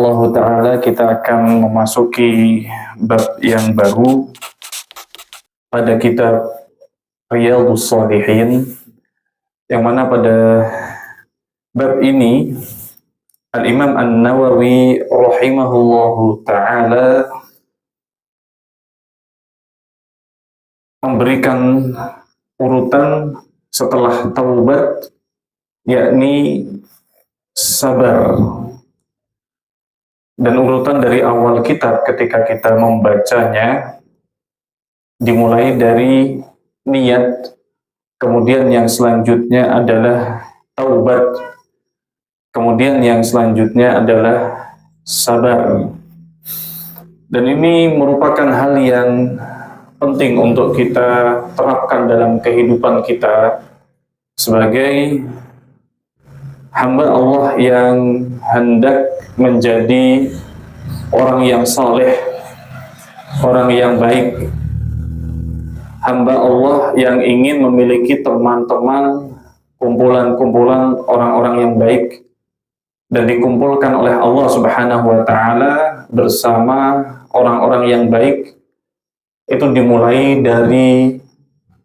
insyaallah ta'ala kita akan memasuki bab yang baru pada kitab Riyadhus Shalihin, yang mana pada bab ini Al-Imam An-Nawawi rahimahullahu ta'ala memberikan urutan setelah taubat, yakni sabar. Dan urutan dari awal kitab ketika kita membacanya dimulai dari niat, kemudian yang selanjutnya adalah taubat, kemudian yang selanjutnya adalah sabar. Dan ini merupakan hal yang penting untuk kita terapkan dalam kehidupan kita sebagai hamba Allah yang hendak menjadi orang yang saleh, orang yang baik, hamba Allah yang ingin memiliki teman-teman, kumpulan-kumpulan orang-orang yang baik, dan dikumpulkan oleh Allah Subhanahu wa ta'ala bersama orang-orang yang baik. Itu dimulai dari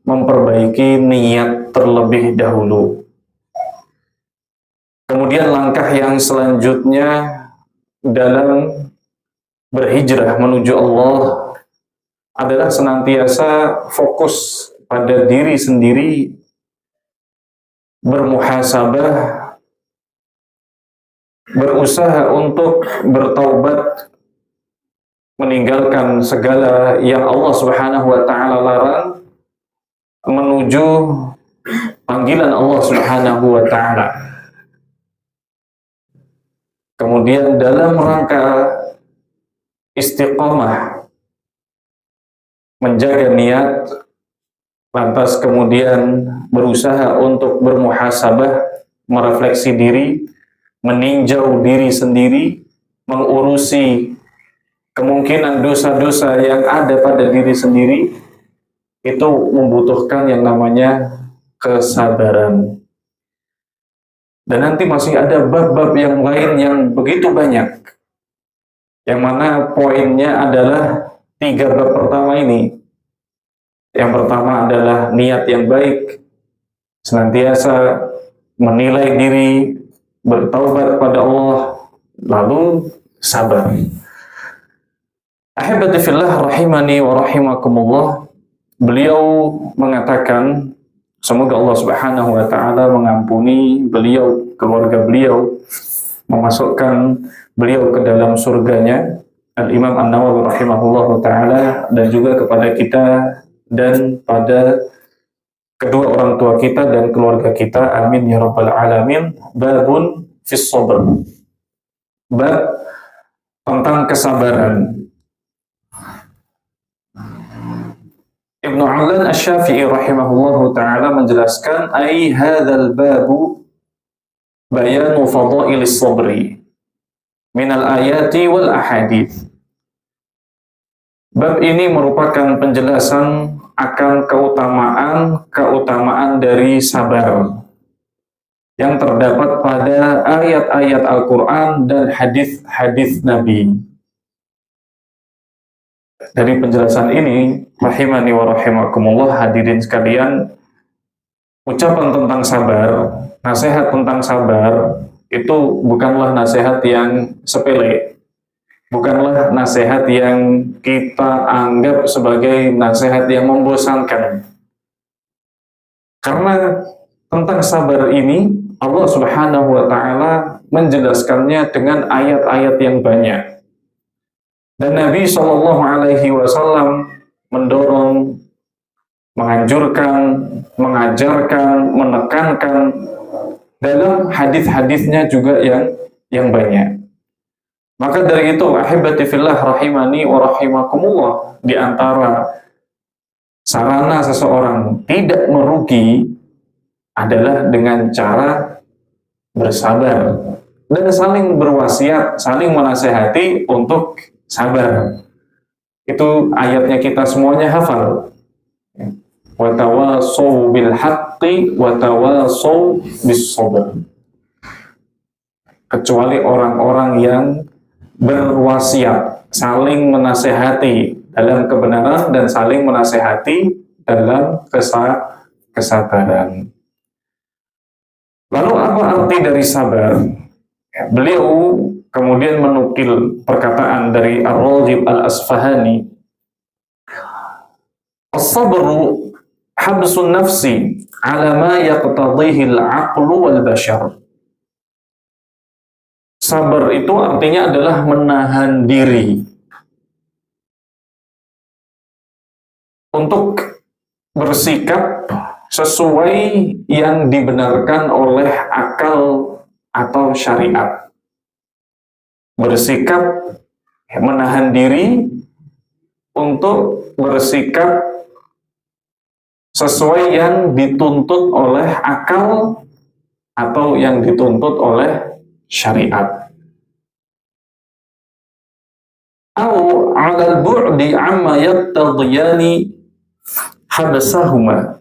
memperbaiki niat terlebih dahulu. Kemudian langkah yang selanjutnya dalam berhijrah menuju Allah adalah senantiasa fokus pada diri sendiri, bermuhasabah, berusaha untuk bertaubat, meninggalkan segala yang Allah Subhanahu wa ta'ala larang, menuju panggilan Allah Subhanahu wa ta'ala. Kemudian dalam rangka istiqomah, menjaga niat, lantas kemudian berusaha untuk bermuhasabah, merefleksi diri, meninjau diri sendiri, mengurusi kemungkinan dosa-dosa yang ada pada diri sendiri. Itu membutuhkan yang namanya kesabaran. Dan nanti masih ada bab-bab yang lain yang begitu banyak, yang mana poinnya adalah 3 bab pertama ini. Yang pertama adalah niat yang baik, senantiasa menilai diri, bertaubat kepada Allah, lalu sabar. Ahibati fillah rahimani wa rahimakumullah, beliau mengatakan, semoga Allah Subhanahu wa ta'ala mengampuni beliau, keluarga beliau, memasukkan beliau ke dalam surganya, Al-Imam An-Nawawi rahimahullah ta'ala, dan juga kepada kita dan pada kedua orang tua kita dan keluarga kita, amin ya rabbal alamin. Babun fis sabr, bab tentang kesabaran. Ibnu A'lan Asy-Syafi'i rahimahullahu ta'ala menjelaskan, ai hadzal babu bayanu fadailis sabri minal ayati wal ahadits. Bab ini merupakan penjelasan akan keutamaan dari sabar yang terdapat pada ayat-ayat Al-Quran dan hadis-hadis Nabi. Dari penjelasan ini, rahimani wa rahimakumullah, hadirin sekalian, ucapan tentang sabar, nasihat tentang sabar, itu bukanlah nasihat yang sepele, bukanlah nasihat yang kita anggap sebagai nasihat yang membosankan. Karena tentang sabar ini, Allah Subhanahu wa ta'ala menjelaskannya dengan ayat-ayat yang banyak. Dan Nabi SAW mendorong, menganjurkan, mengajarkan, menekankan dalam hadis-hadisnya juga yang banyak. Maka dari itu, ahibati fillah rahimani wa rahimakumullah, di antara sarana seseorang tidak merugi adalah dengan cara bersabar dan saling berwasiat, saling menasehati untuk sabar. Itu ayatnya kita semuanya hafal. Wa tawassaw bil haqqi wa tawassaw bis sabr. Kecuali orang-orang yang berwasiat, saling menasehati dalam kebenaran dan saling menasehati dalam kesabaran. Lalu apa arti dari sabar? Beliau kemudian menukil perkataan dari Ar-Raghib Al-Asfahani, "As-sabru habsun nafsi ala ma yaqtadhihi al-aqlu wal bashar." Sabar itu artinya adalah menahan diri untuk bersikap sesuai yang dibenarkan oleh akal atau syariat. Bersikap, menahan diri untuk bersikap sesuai yang dituntut oleh akal atau yang dituntut oleh syariat. Au 'ala al-bu'di 'amma yaqtadiyani habasahuma,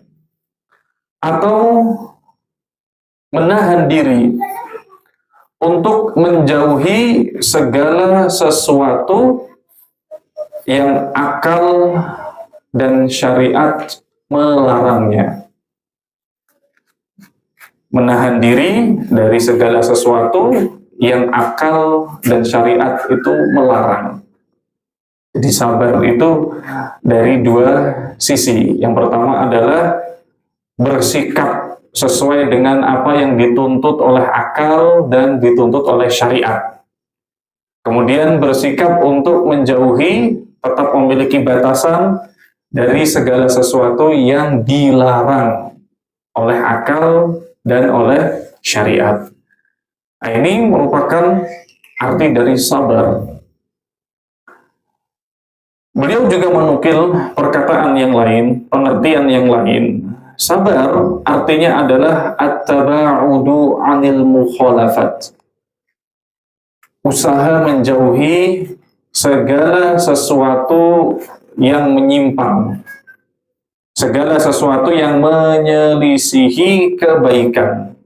atau menahan diri untuk menjauhi segala sesuatu yang akal dan syariat melarangnya. Menahan diri dari segala sesuatu yang akal dan syariat itu melarang. Jadi sabar itu dari dua sisi. Yang pertama adalah bersikap sesuai dengan apa yang dituntut oleh akal dan dituntut oleh syariat. Kemudian bersikap untuk menjauhi, tetap memiliki batasan dari segala sesuatu yang dilarang oleh akal dan oleh syariat. Nah, ini merupakan arti dari sabar. Beliau juga menukil perkataan yang lain, pengertian yang lain. Sabar artinya adalah at-taba'udu 'anil mukhalafat. Usaha menjauhi segala sesuatu yang menyimpang, segala sesuatu yang menyelisihi kebaikan.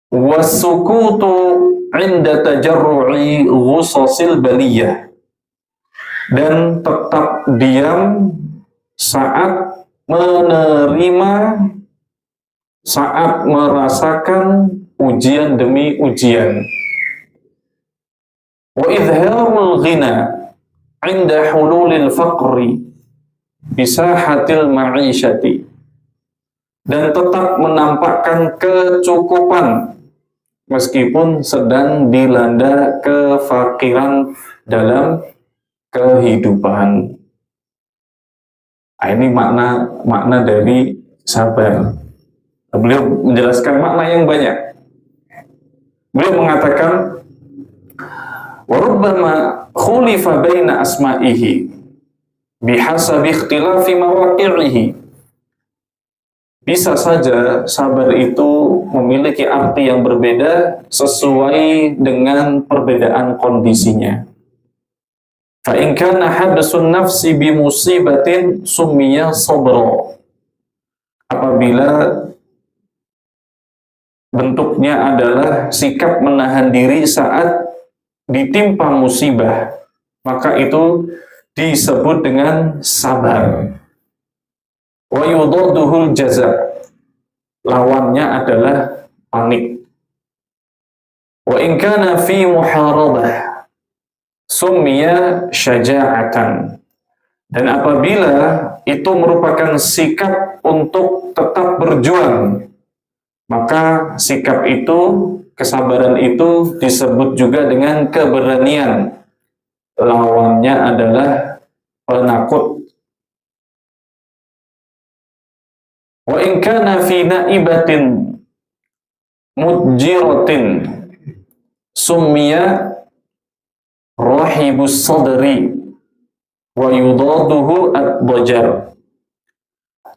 Wasukutu 'inda tajarru'i ghusasil baliyah, dan tetap diam saat menerima, saat merasakan ujian demi ujian. Wa idharul ghina 'inda hululil faqri bisahatil ma'isyati, dan tetap menampakkan kecukupan meskipun sedang dilanda kefakiran dalam kehidupan. Nah, ini makna dari sabar. Beliau menjelaskan makna yang banyak. Beliau mengatakan, wa rubbama khulifa baina asma'ihi bihasabi ikhtilafi mawaqi'ihi. Bisa saja sabar itu memiliki arti yang berbeda sesuai dengan perbedaan kondisinya. Fa in kana habsun nafsi bi musibatin summiya sabra. Apabila bentuknya adalah sikap menahan diri saat ditimpa musibah, maka itu disebut dengan sabar. Wa yudadduhul jaza. Lawannya adalah panik. Wa in kana fi muharabah summiya syaja'atan. Dan apabila itu merupakan sikap untuk tetap berjuang, maka sikap itu, kesabaran itu disebut juga dengan keberanian. Lawannya adalah penakut. Wa in kana fi na'ibatin mujjiratin summiya rahibus sadri wa yudaduhu ad-dajar.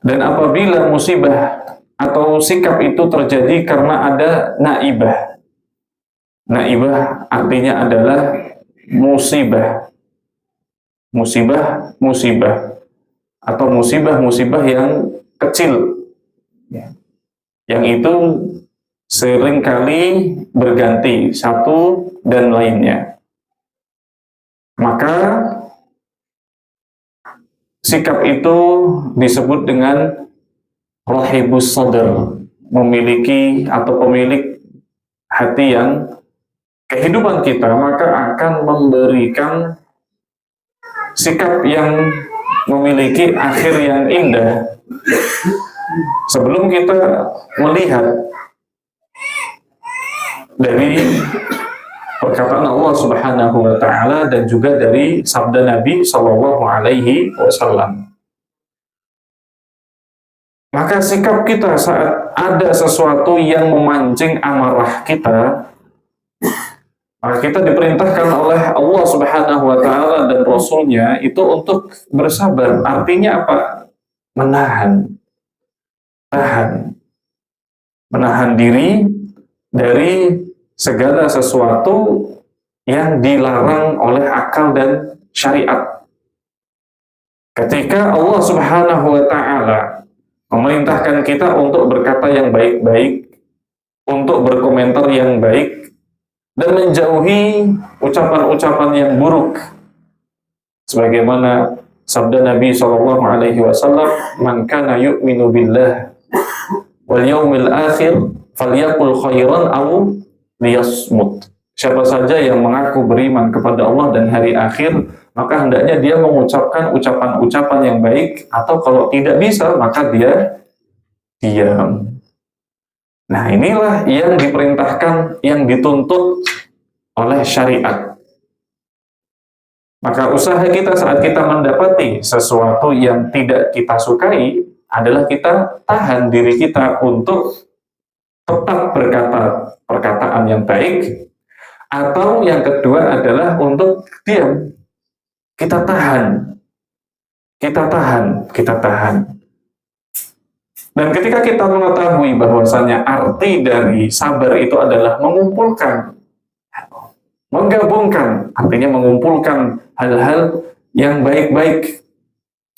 Dan apabila musibah atau sikap itu terjadi karena ada naibah. Naibah artinya adalah musibah. Musibah atau musibah yang kecil. Yang itu seringkali berganti satu dan lainnya. Maka sikap itu disebut dengan rahibus sadr, memiliki atau pemilik hati yang kehidupan kita maka akan memberikan sikap yang memiliki akhir yang indah. Sebelum kita melihat dari perkataan Allah Subhanahu wa taala dan juga dari sabda Nabi sallallahu alaihi wasallam. Maka sikap kita saat ada sesuatu yang memancing amarah kita, maka kita diperintahkan oleh Allah Subhanahu wa taala dan Rasul-Nya itu untuk bersabar. Artinya apa? Menahan diri dari segala sesuatu yang dilarang oleh akal dan syariat. Ketika Allah Subhanahu wa taala memerintahkan kita untuk berkata yang baik-baik, untuk berkomentar yang baik, dan menjauhi ucapan-ucapan yang buruk. Sebagaimana sabda Nabi sallallahu alaihi wasallam, "Man kana yu'minu billah wal yaumil akhir falyaqul khairan aw liyasmut." Siapa saja yang mengaku beriman kepada Allah dan hari akhir, maka hendaknya dia mengucapkan ucapan-ucapan yang baik, atau kalau tidak bisa, maka dia diam. Nah, inilah yang diperintahkan, yang dituntut oleh syariat. Maka usaha kita saat kita mendapati sesuatu yang tidak kita sukai adalah kita tahan diri kita untuk tetap berkata perkataan yang baik, atau yang kedua adalah untuk diam. Kita tahan. Dan ketika kita mengetahui bahwasannya arti dari sabar itu adalah mengumpulkan, menggabungkan, artinya mengumpulkan hal-hal yang baik-baik,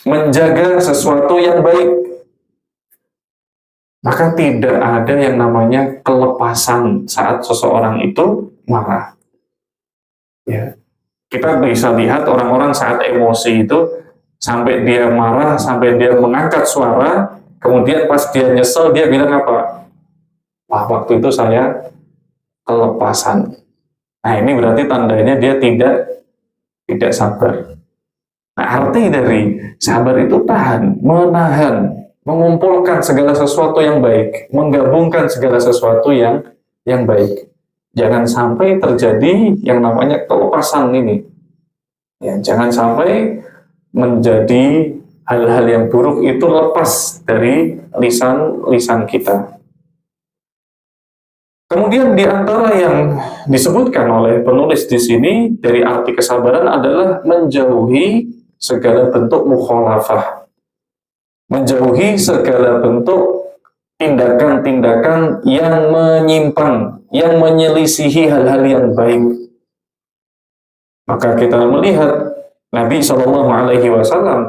menjaga sesuatu yang baik, maka tidak ada yang namanya kelepasan saat seseorang itu marah. Ya. Kita bisa lihat orang-orang saat emosi itu, sampai dia marah, sampai dia mengangkat suara, kemudian pas dia nyesel, dia bilang apa? Wah, waktu itu saya kelepasan. Nah, ini berarti tandanya dia tidak sabar. Nah, arti dari sabar itu tahan, menahan, mengumpulkan segala sesuatu yang baik, menggabungkan segala sesuatu yang baik. Jangan sampai terjadi yang namanya kelepasan ini. Ya, jangan sampai menjadi hal-hal yang buruk itu lepas dari lisan kita. Kemudian di antara yang disebutkan oleh penulis di sini dari arti kesabaran adalah menjauhi segala bentuk mukhalafah. Menjauhi segala bentuk tindakan-tindakan yang menyimpang, yang menyelisihi hal-hal yang baik. Maka kita melihat Nabi SAW,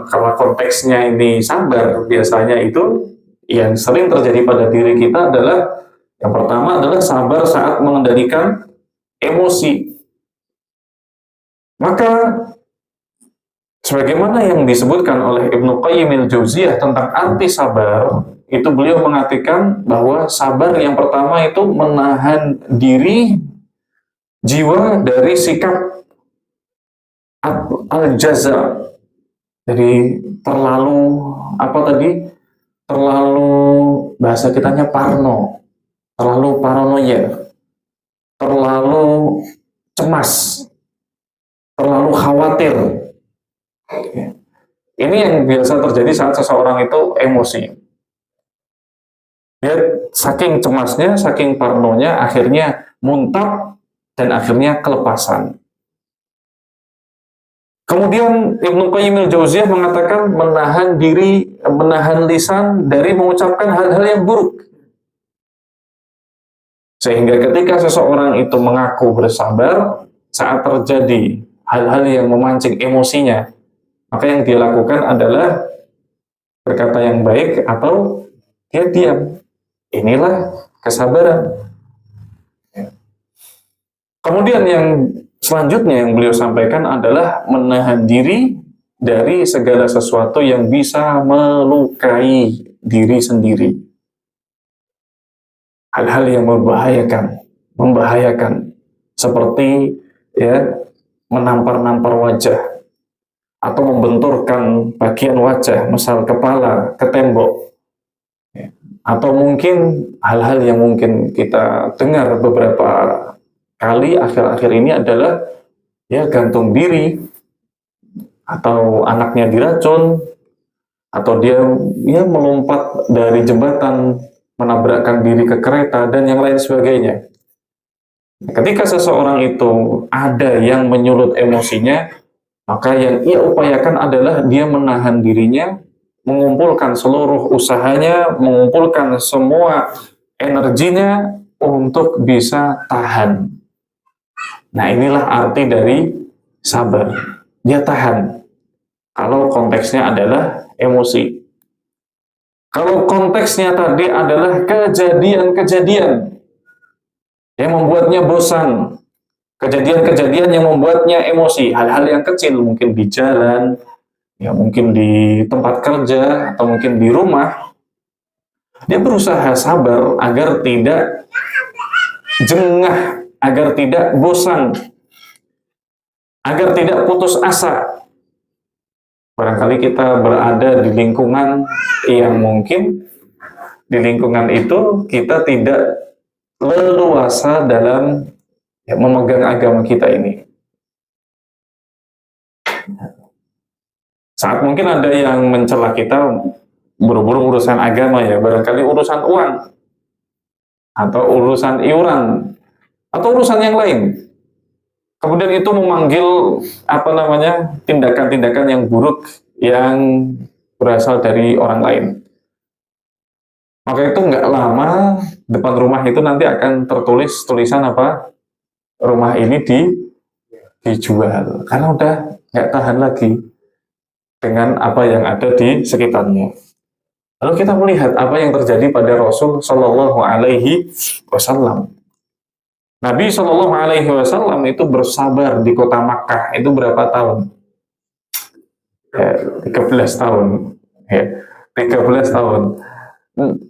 kalau konteksnya ini sabar, biasanya itu yang sering terjadi pada diri kita adalah, yang pertama adalah sabar saat mengendalikan emosi. Maka sebagaimana yang disebutkan oleh Ibnu Qayyim al-Jauziyah tentang arti sabar, itu beliau mengatakan bahwa sabar yang pertama itu menahan diri jiwa dari sikap al-jaza, jadi terlalu terlalu bahasa kitanya terlalu paranoia, terlalu cemas, terlalu khawatir. Ini yang biasa terjadi saat seseorang itu emosi. Dia saking cemasnya, saking parnonya, akhirnya muntah dan akhirnya kelepasan. Kemudian Ibnu Qayyim al-Jauziyah mengatakan menahan diri, menahan lisan dari mengucapkan hal-hal yang buruk. Sehingga ketika seseorang itu mengaku bersabar, saat terjadi hal-hal yang memancing emosinya, maka yang dia lakukan adalah berkata yang baik atau dia diam. Inilah kesabaran. Kemudian yang selanjutnya yang beliau sampaikan adalah menahan diri dari segala sesuatu yang bisa melukai diri sendiri. Hal-hal yang membahayakan seperti ya menampar-nampar wajah atau membenturkan bagian wajah, misal kepala ke tembok, atau mungkin hal-hal yang mungkin kita dengar beberapa kali akhir-akhir ini adalah ya gantung diri, atau anaknya diracun, atau dia melompat dari jembatan, menabrakkan diri ke kereta, dan yang lain sebagainya. Ketika seseorang itu ada yang menyulut emosinya, maka yang ia upayakan adalah dia menahan dirinya, mengumpulkan seluruh usahanya, mengumpulkan semua energinya untuk bisa tahan. Nah, inilah arti dari sabar. Dia tahan. Kalau konteksnya adalah emosi. Kalau konteksnya tadi adalah kejadian-kejadian yang membuatnya bosan, kejadian-kejadian yang membuatnya emosi, hal-hal yang kecil, mungkin di jalan, ya mungkin di tempat kerja, atau mungkin di rumah, dia berusaha sabar agar tidak jengah, agar tidak bosan, agar tidak putus asa. Barangkali kita berada di lingkungan yang mungkin di lingkungan itu kita tidak leluasa dalam memegang agama kita ini. Saat mungkin ada yang mencela kita buru-buru urusan agama, ya barangkali urusan uang atau urusan iuran atau urusan yang lain. Kemudian itu memanggil tindakan-tindakan yang buruk yang berasal dari orang lain. Maka itu nggak lama depan rumah itu nanti akan tertulis tulisan rumah ini dijual, karena udah nggak tahan lagi dengan apa yang ada di sekitarnya. Lalu kita melihat apa yang terjadi pada Rasul Shallallahu Alaihi Wasallam. Nabi Shallallahu Alaihi Wasallam itu bersabar di kota Makkah itu berapa tahun? 13 tahun. 13 tahun.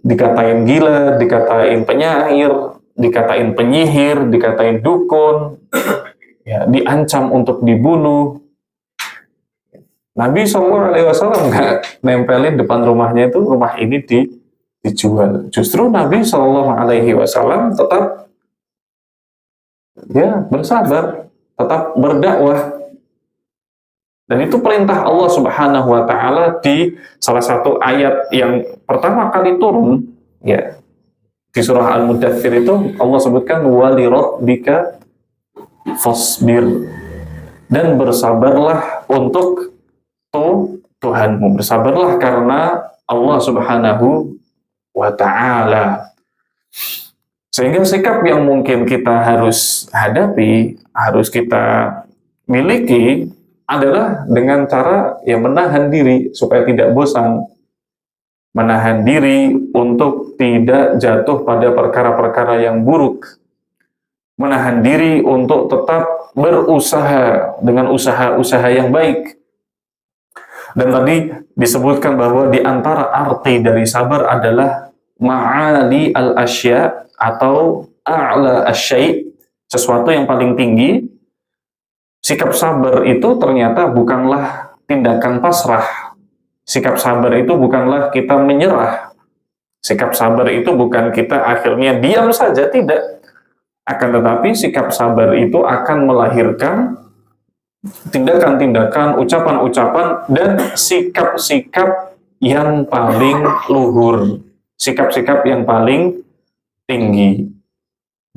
Dikatain gila, dikatain penyair, dikatain penyihir, dikatain dukun, diancam untuk dibunuh. Nabi SAW nggak nempelin depan rumahnya itu rumah ini dijual. Justru Nabi SAW tetap bersabar, tetap berdakwah. Dan itu perintah Allah Subhanahu wa taala di salah satu ayat yang pertama kali turun, di surah Al-Mudaththir itu Allah sebutkan wali rabbika fasbir, dan bersabarlah untuk Tuhanmu, bersabarlah karena Allah Subhanahu wa taala. Sehingga sikap yang mungkin kita harus hadapi, harus kita miliki adalah dengan cara menahan diri supaya tidak bosan, menahan diri untuk tidak jatuh pada perkara-perkara yang buruk, menahan diri untuk tetap berusaha dengan usaha-usaha yang baik. Dan tadi disebutkan bahwa di antara arti dari sabar adalah ma'ali al-asya atau a'la asy-syai', sesuatu yang paling tinggi. Sikap sabar itu ternyata bukanlah tindakan pasrah. Sikap sabar itu bukanlah kita menyerah. Sikap sabar itu bukan kita akhirnya diam saja, tidak. Akan tetapi sikap sabar itu akan melahirkan tindakan-tindakan, ucapan-ucapan, dan sikap-sikap yang paling luhur. Sikap-sikap yang paling tinggi.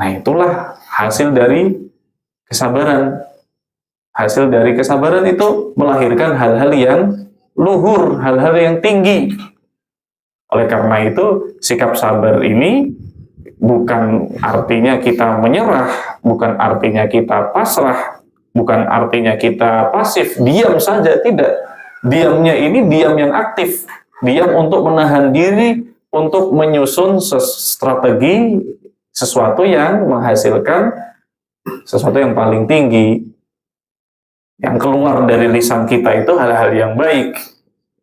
Nah, itulah hasil dari kesabaran. Hasil dari kesabaran itu melahirkan hal-hal yang luhur, hal-hal yang tinggi. Oleh karena itu, sikap sabar ini bukan artinya kita menyerah, bukan artinya kita pasrah, bukan artinya kita pasif, diam saja, tidak. Diamnya ini diam yang aktif, diam untuk menahan diri, untuk menyusun strategi sesuatu yang menghasilkan sesuatu yang paling tinggi. Yang keluar dari lisan kita itu hal-hal yang baik.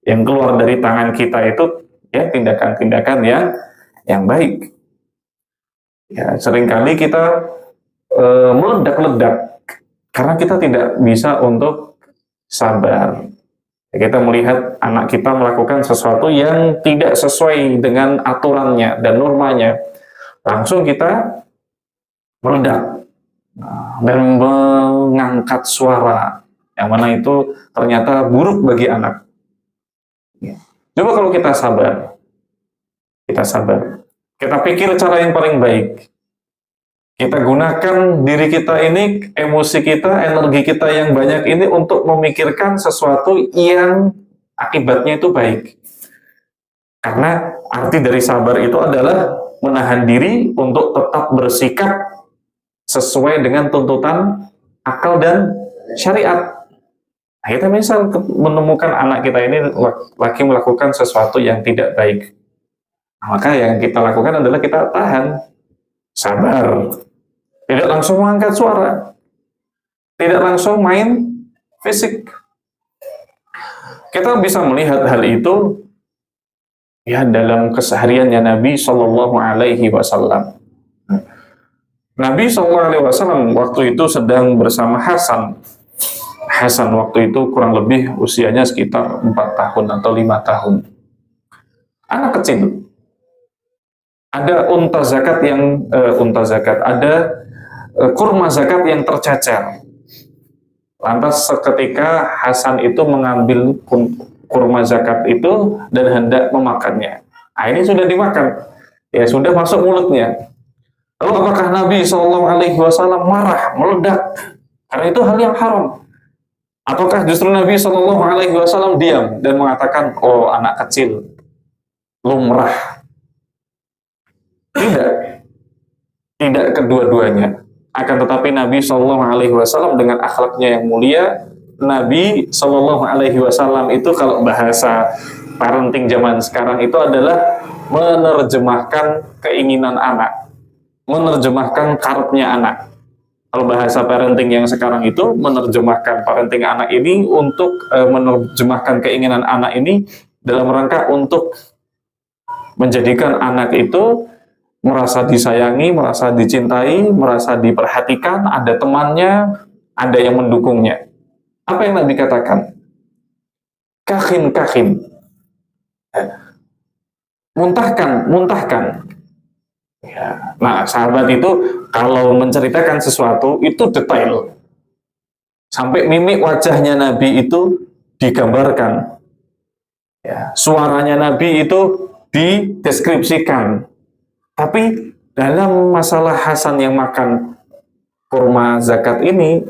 Yang keluar dari tangan kita itu ya tindakan-tindakan yang baik. Ya, seringkali kita meledak-ledak karena kita tidak bisa untuk sabar. Kita melihat anak kita melakukan sesuatu yang tidak sesuai dengan aturannya dan normanya, langsung kita meledak dan mengangkat suara, yang mana itu ternyata buruk bagi anak. Coba kalau kita sabar, kita pikir cara yang paling baik. Kita gunakan diri kita ini, emosi kita, energi kita yang banyak ini untuk memikirkan sesuatu yang akibatnya itu baik. Karena arti dari sabar itu adalah menahan diri untuk tetap bersikap sesuai dengan tuntutan akal dan syariat. Nah, kita misal menemukan anak kita ini lagi melakukan sesuatu yang tidak baik. Nah, maka yang kita lakukan adalah kita tahan, sabar. Tidak langsung mengangkat suara, tidak langsung main fisik. Kita bisa melihat hal itu ya dalam kesehariannya Nabi Shallallahu Alaihi Wasallam. Nabi Shallallahu Alaihi Wasallam waktu itu sedang bersama Hasan. Hasan waktu itu kurang lebih usianya sekitar 4 tahun atau 5 tahun. Anak kecil. Ada ada kurma zakat yang tercecer. Lantas seketika Hasan itu mengambil kurma zakat itu dan hendak memakannya. Nah, ini sudah dimakan, ya sudah masuk mulutnya. Lalu apakah Nabi Shallallahu Alaihi Wasallam marah, meledak? Karena itu hal yang haram. Ataukah justru Nabi Shallallahu Alaihi Wasallam diam dan mengatakan, oh anak kecil, lumrah? Tidak kedua-duanya. Akan tetapi Nabi Shallallahu Alaihi Wasallam dengan akhlaknya yang mulia, Nabi Shallallahu Alaihi Wasallam itu kalau bahasa parenting zaman sekarang itu adalah menerjemahkan keinginan anak, menerjemahkan karepnya anak. Kalau bahasa parenting yang sekarang itu menerjemahkan parenting anak ini untuk menerjemahkan keinginan anak ini dalam rangka untuk menjadikan anak itu merasa disayangi, merasa dicintai, merasa diperhatikan, ada temannya, ada yang mendukungnya. Apa yang Nabi katakan? Kahin. Muntahkan. Ya. Nah, sahabat itu kalau menceritakan sesuatu itu detail. Sampai mimik wajahnya Nabi itu digambarkan. Ya. Suaranya Nabi itu dideskripsikan. Tapi dalam masalah Hasan yang makan kurma zakat ini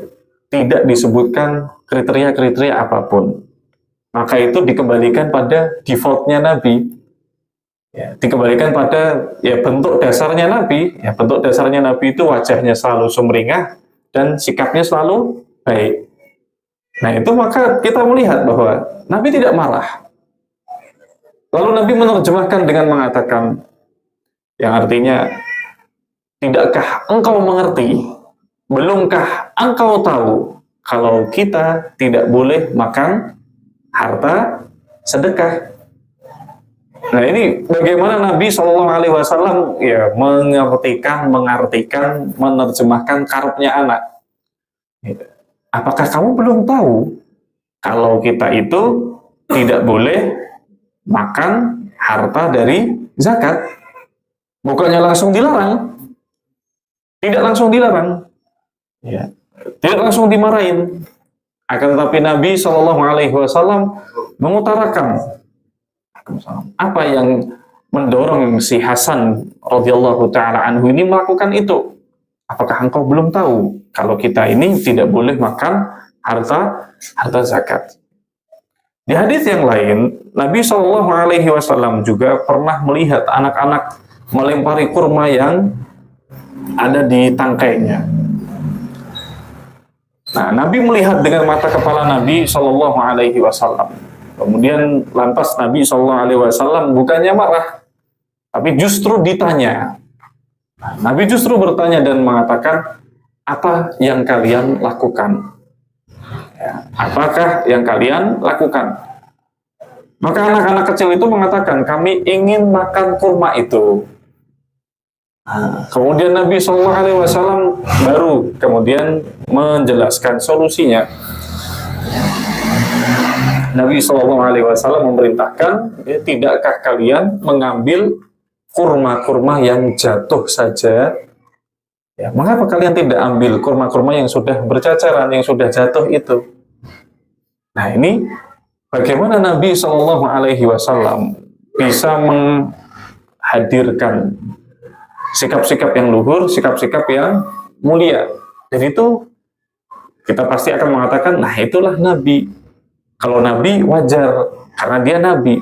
tidak disebutkan kriteria-kriteria apapun. Maka itu dikembalikan pada defaultnya Nabi. Ya, dikembalikan pada ya bentuk dasarnya Nabi. Ya, bentuk dasarnya Nabi itu wajahnya selalu sumringah dan sikapnya selalu baik. Nah itu maka kita melihat bahwa Nabi tidak marah. Lalu Nabi menerjemahkan dengan mengatakan, yang artinya, tidakkah engkau mengerti, belumkah engkau tahu kalau kita tidak boleh makan harta sedekah? Nah ini bagaimana Nabi SAW ya mengartikan, menerjemahkan karepnya anak. Apakah kamu belum tahu kalau kita itu tidak boleh makan harta dari zakat? Bukannya langsung dilarang, tidak langsung dilarang, ya, tidak langsung dimarahin. Akan tetapi Nabi Shallallahu Alaihi Wasallam mengutarakan apa yang mendorong si Hasan radhiyallahu taala anhu ini melakukan itu. Apakah engkau belum tahu kalau kita ini tidak boleh makan harta zakat? Di hadis yang lain, Nabi Shallallahu Alaihi Wasallam juga pernah melihat anak-anak melempari kurma yang ada di tangkainya. Nah, Nabi melihat dengan mata kepala Nabi Shallallahu Alaihi Wasallam. Kemudian lantas Nabi Shallallahu Alaihi Wasallam bukannya marah, tapi justru ditanya. Nabi justru bertanya dan mengatakan, apa yang kalian lakukan? Ya. Apakah yang kalian lakukan? Maka anak-anak kecil itu mengatakan, kami ingin makan kurma itu. Kemudian Nabi SAW baru kemudian menjelaskan solusinya. Nabi SAW memerintahkan, tidakkah kalian mengambil kurma-kurma yang jatuh saja? Ya, mengapa kalian tidak ambil kurma-kurma yang sudah bercacaran, yang sudah jatuh itu? Nah, ini bagaimana Nabi SAW bisa menghadirkan sikap-sikap yang luhur, sikap-sikap yang mulia. Dan itu kita pasti akan mengatakan, nah itulah Nabi. Kalau Nabi wajar, karena dia Nabi.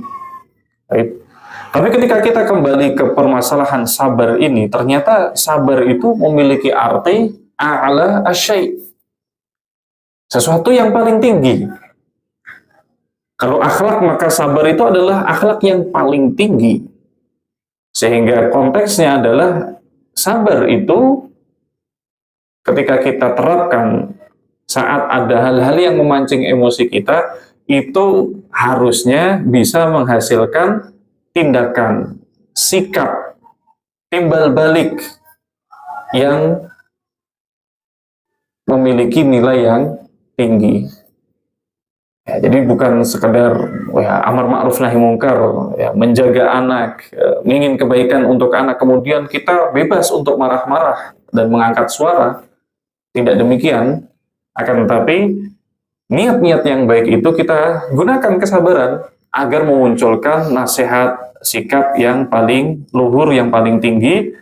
Baik. Tapi ketika kita kembali ke permasalahan sabar ini, ternyata sabar itu memiliki arti a'la asyai. Sesuatu yang paling tinggi. Kalau akhlak, maka sabar itu adalah akhlak yang paling tinggi. Sehingga konteksnya adalah sabar itu ketika kita terapkan saat ada hal-hal yang memancing emosi kita, itu harusnya bisa menghasilkan tindakan, sikap, timbal balik yang memiliki nilai yang tinggi. Ya, jadi bukan sekedar amar ma'ruf nahi mungkar, menjaga anak, ingin kebaikan untuk anak, kemudian kita bebas untuk marah-marah dan mengangkat suara. Tidak demikian, akan tetapi niat-niat yang baik itu kita gunakan kesabaran agar memunculkan nasihat, sikap yang paling luhur, yang paling tinggi.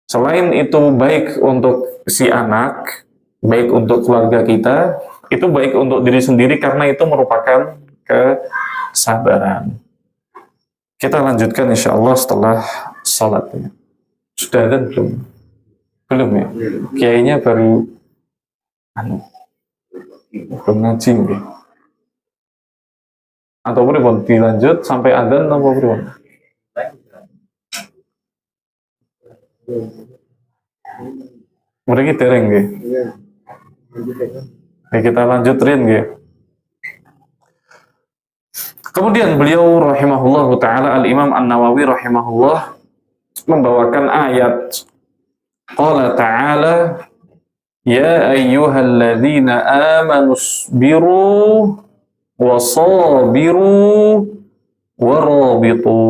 Selain itu baik untuk si anak, baik untuk keluarga kita, itu baik untuk diri sendiri karena itu merupakan kesabaran. Kita lanjutkan insya Allah setelah salatnya. Sudah ada belum? Belum ya? Kiainya baru belum ngaji ya? Atau pripun dilanjut sampai adzan atau pripun? Mriki dereng nggih. Kita lanjut rin nggih. Kemudian beliau rahimahullah taala Al-Imam An-Nawawi rahimahullah membawakan ayat qala ta'ala ya ayyuhalladzina amanu sabiru wasabiru warabitu.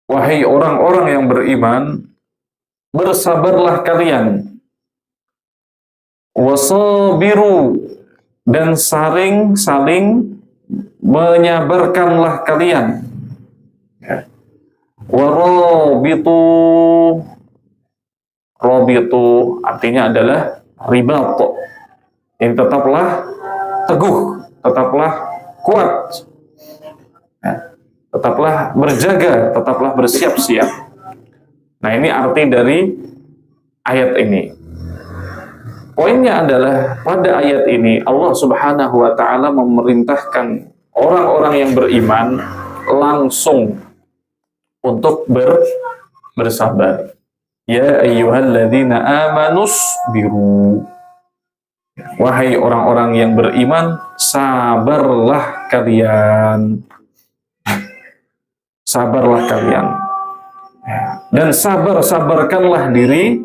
Wahai orang-orang yang beriman, bersabarlah kalian, wasabiru, dan saling menyabarkanlah kalian, warabitu. Rabitu artinya adalah ribat. Ini tetaplah teguh, tetaplah kuat, tetaplah berjaga, tetaplah bersiap-siap. Nah, ini arti dari ayat ini. Poinnya adalah pada ayat ini Allah Subhanahu wa taala memerintahkan orang-orang yang beriman langsung untuk bersabar. Ya ayyuhalladzina amanus biru. Wahai orang-orang yang beriman, sabarlah kalian. Sabarlah kalian. Dan sabarkanlah diri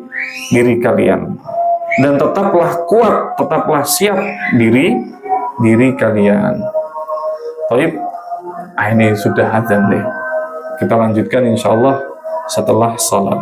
kalian. Dan tetaplah kuat, tetaplah siap diri kalian. Baik, ini sudah azan deh. Kita lanjutkan insyaallah setelah salat.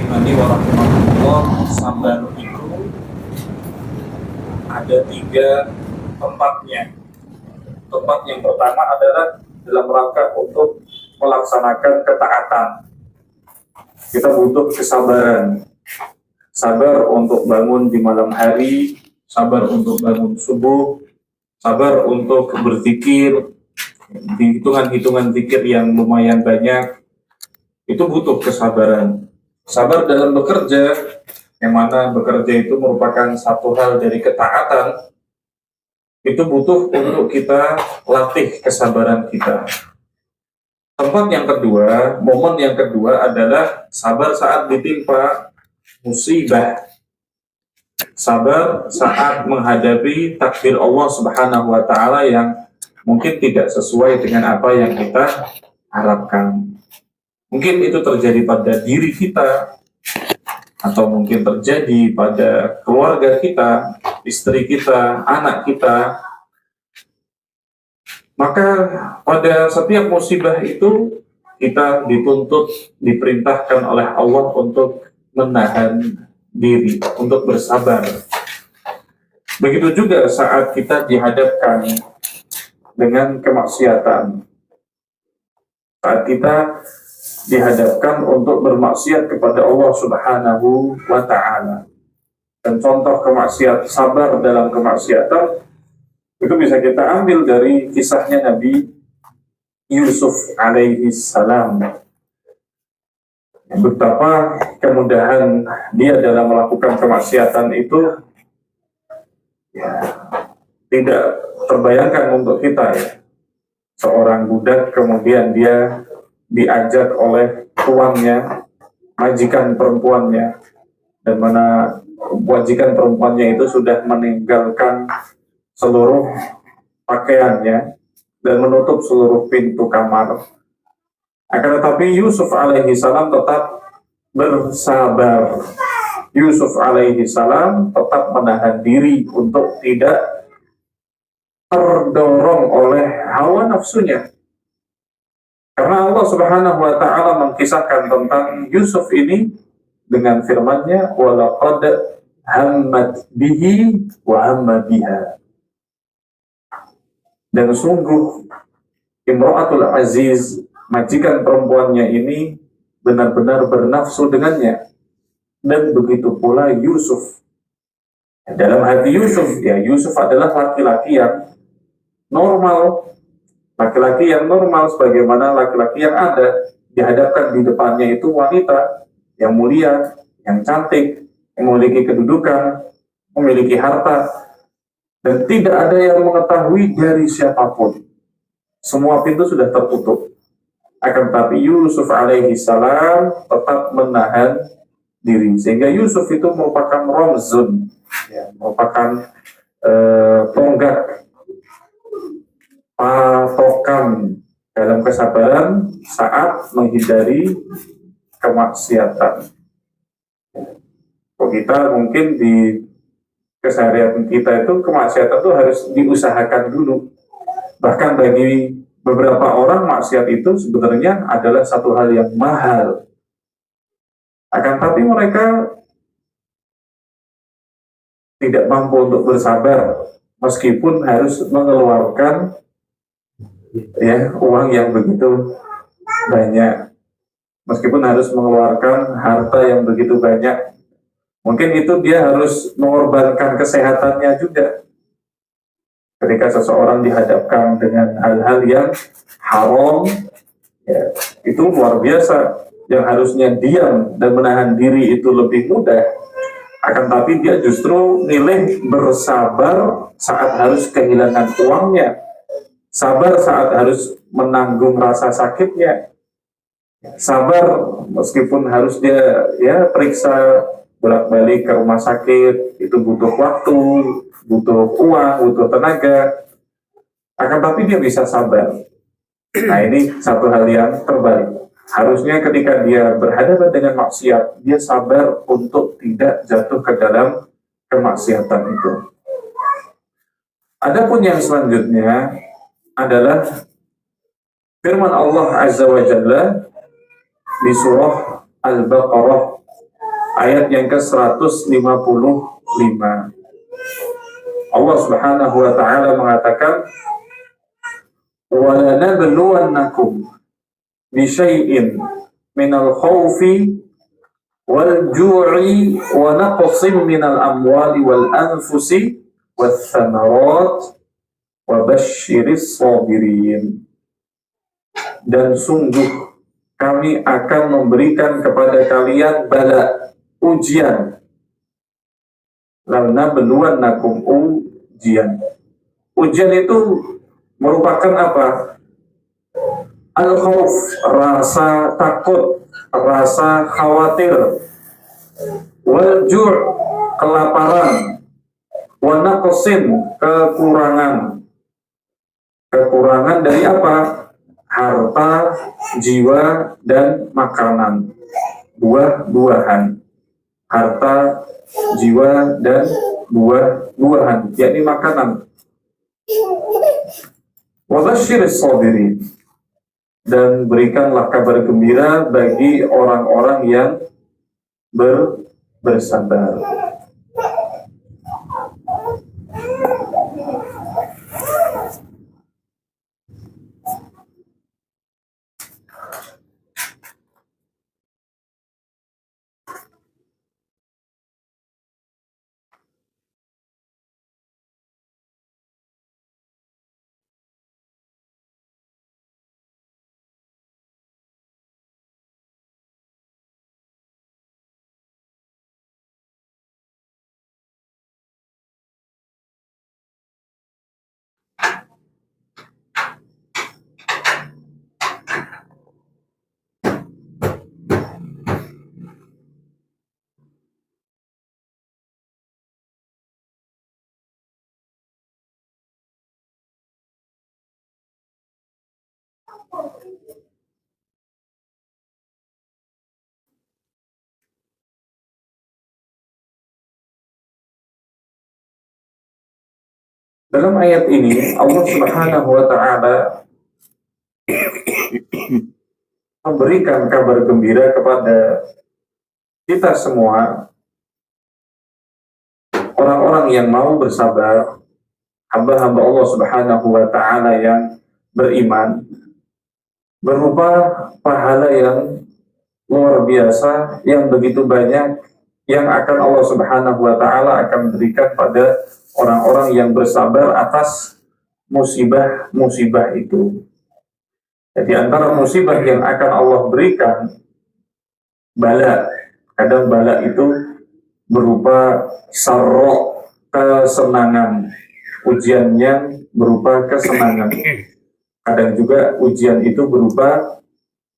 rahimani wa rahimakumullah, sabar itu ada 3 tempatnya. Tempat yang pertama adalah dalam rangka untuk melaksanakan ketaatan. Kita butuh kesabaran. Sabar untuk bangun di malam hari, sabar untuk bangun subuh, sabar untuk berzikir, di hitungan-hitungan zikir yang lumayan banyak, itu butuh kesabaran. Sabar dalam bekerja, yang mana bekerja itu merupakan satu hal dari ketaatan, itu butuh untuk kita latih kesabaran kita. Tempat yang kedua, momen yang kedua adalah sabar saat ditimpa musibah. Sabar saat menghadapi takdir Allah Subhanahu wa Ta'ala yang mungkin tidak sesuai dengan apa yang kita harapkan. Mungkin itu terjadi pada diri kita, atau mungkin terjadi pada keluarga kita, istri kita, anak kita. Maka pada setiap musibah itu kita dituntut, diperintahkan oleh Allah untuk menahan diri, untuk bersabar. Begitu juga saat kita dihadapkan dengan kemaksiatan. Saat kita dihadapkan untuk bermaksiat kepada Allah Subhanahu wa Ta'ala. Dan contoh sabar dalam kemaksiatan itu bisa kita ambil dari kisahnya Nabi Yusuf alaihi salam. Betapa kemudahan dia dalam melakukan kemaksiatan itu tidak terbayangkan untuk kita ya. Seorang budak kemudian dia diajak oleh tuannya, majikan perempuannya, dan mana majikan perempuannya itu sudah meninggalkan seluruh pakaiannya dan menutup seluruh pintu kamar. Akan tetapi Yusuf alaihi salam tetap bersabar. Yusuf alaihi salam tetap menahan diri untuk tidak terdorong oleh hawa nafsunya. Karena Allah Subhanahu wa Ta'ala mengkisahkan tentang Yusuf ini dengan firman-Nya, walaqad hammat bihi wa hamma biha. Dan sungguh Imra'atul Aziz, majikan perempuannya ini benar-benar bernafsu dengannya. Dan begitu pula Yusuf. Dalam hati Yusuf, ya Yusuf adalah laki-laki yang normal. Laki-laki yang normal sebagaimana laki-laki yang ada dihadapkan di depannya itu wanita yang mulia, yang cantik, yang memiliki kedudukan, memiliki harta, dan tidak ada yang mengetahui dari siapapun. Semua pintu sudah tertutup. Akan tetapi Yusuf alaihi salam tetap menahan diri, sehingga Yusuf itu merupakan ramzun, ya, merupakan tonggak patokan dalam kesabaran saat menghindari kemaksiatan. Kalau kita mungkin di keseharian kita itu kemaksiatan itu harus diusahakan dulu. Bahkan bagi beberapa orang maksiat itu sebenarnya adalah satu hal yang mahal. Akan tapi mereka tidak mampu untuk bersabar meskipun harus mengeluarkan uang yang begitu banyak, meskipun harus mengeluarkan harta yang begitu banyak. Mungkin itu dia harus mengorbankan kesehatannya juga. Ketika seseorang dihadapkan dengan hal-hal yang haram, ya, itu luar biasa. Yang harusnya diam dan menahan diri itu lebih mudah, akan tapi dia justru milih bersabar saat harus kehilangan uangnya, sabar saat harus menanggung rasa sakitnya, sabar meskipun harus dia periksa bolak-balik ke rumah sakit, itu butuh waktu, butuh uang, butuh tenaga, akan tapi dia bisa sabar. Nah, ini satu hal yang terbalik. Harusnya ketika dia berhadapan dengan maksiat, dia sabar untuk tidak jatuh ke dalam kemaksiatan itu. Adapun yang selanjutnya adalah firman Allah Azza wa Jalla di surah Al-Baqarah ayat yang ke-155. Allah Subhanahu wa taala mengatakan, "Wa lanabluwannakum bi syai'in minal khaufi wal ju'i wa naqsim minal amwali wal anfusi wath thamarat wa basyiris sabirin." Dan sungguh kami akan memberikan kepada kalian bala, ujian. Lanabluwannakum, ujian. Ujian itu merupakan apa? Al-khauf, rasa takut, rasa khawatir. Wal-ju', kelaparan. Wa naqsin, kekurangan. Kekurangan dari apa? Harta, jiwa, dan makanan. Buah-buahan. Harta, jiwa, dan buah-buahan, yakni makanan. Wa basyiris sabirin, dan berikanlah kabar gembira bagi orang-orang yang bersabar. Dalam ayat ini Allah Subhanahu wa taala memberikan kabar gembira kepada kita semua, orang-orang yang mau bersabar, hamba-hamba Allah Subhanahu wa taala yang beriman, berupa pahala yang luar biasa, yang begitu banyak, yang akan Allah Subhanahu wa taala akan berikan pada orang-orang yang bersabar atas musibah-musibah itu. Jadi antara musibah yang akan Allah berikan, bala. Kadang bala itu berupa sarro, kesenangan. Ujiannya berupa kesenangan. Kadang juga ujian itu berupa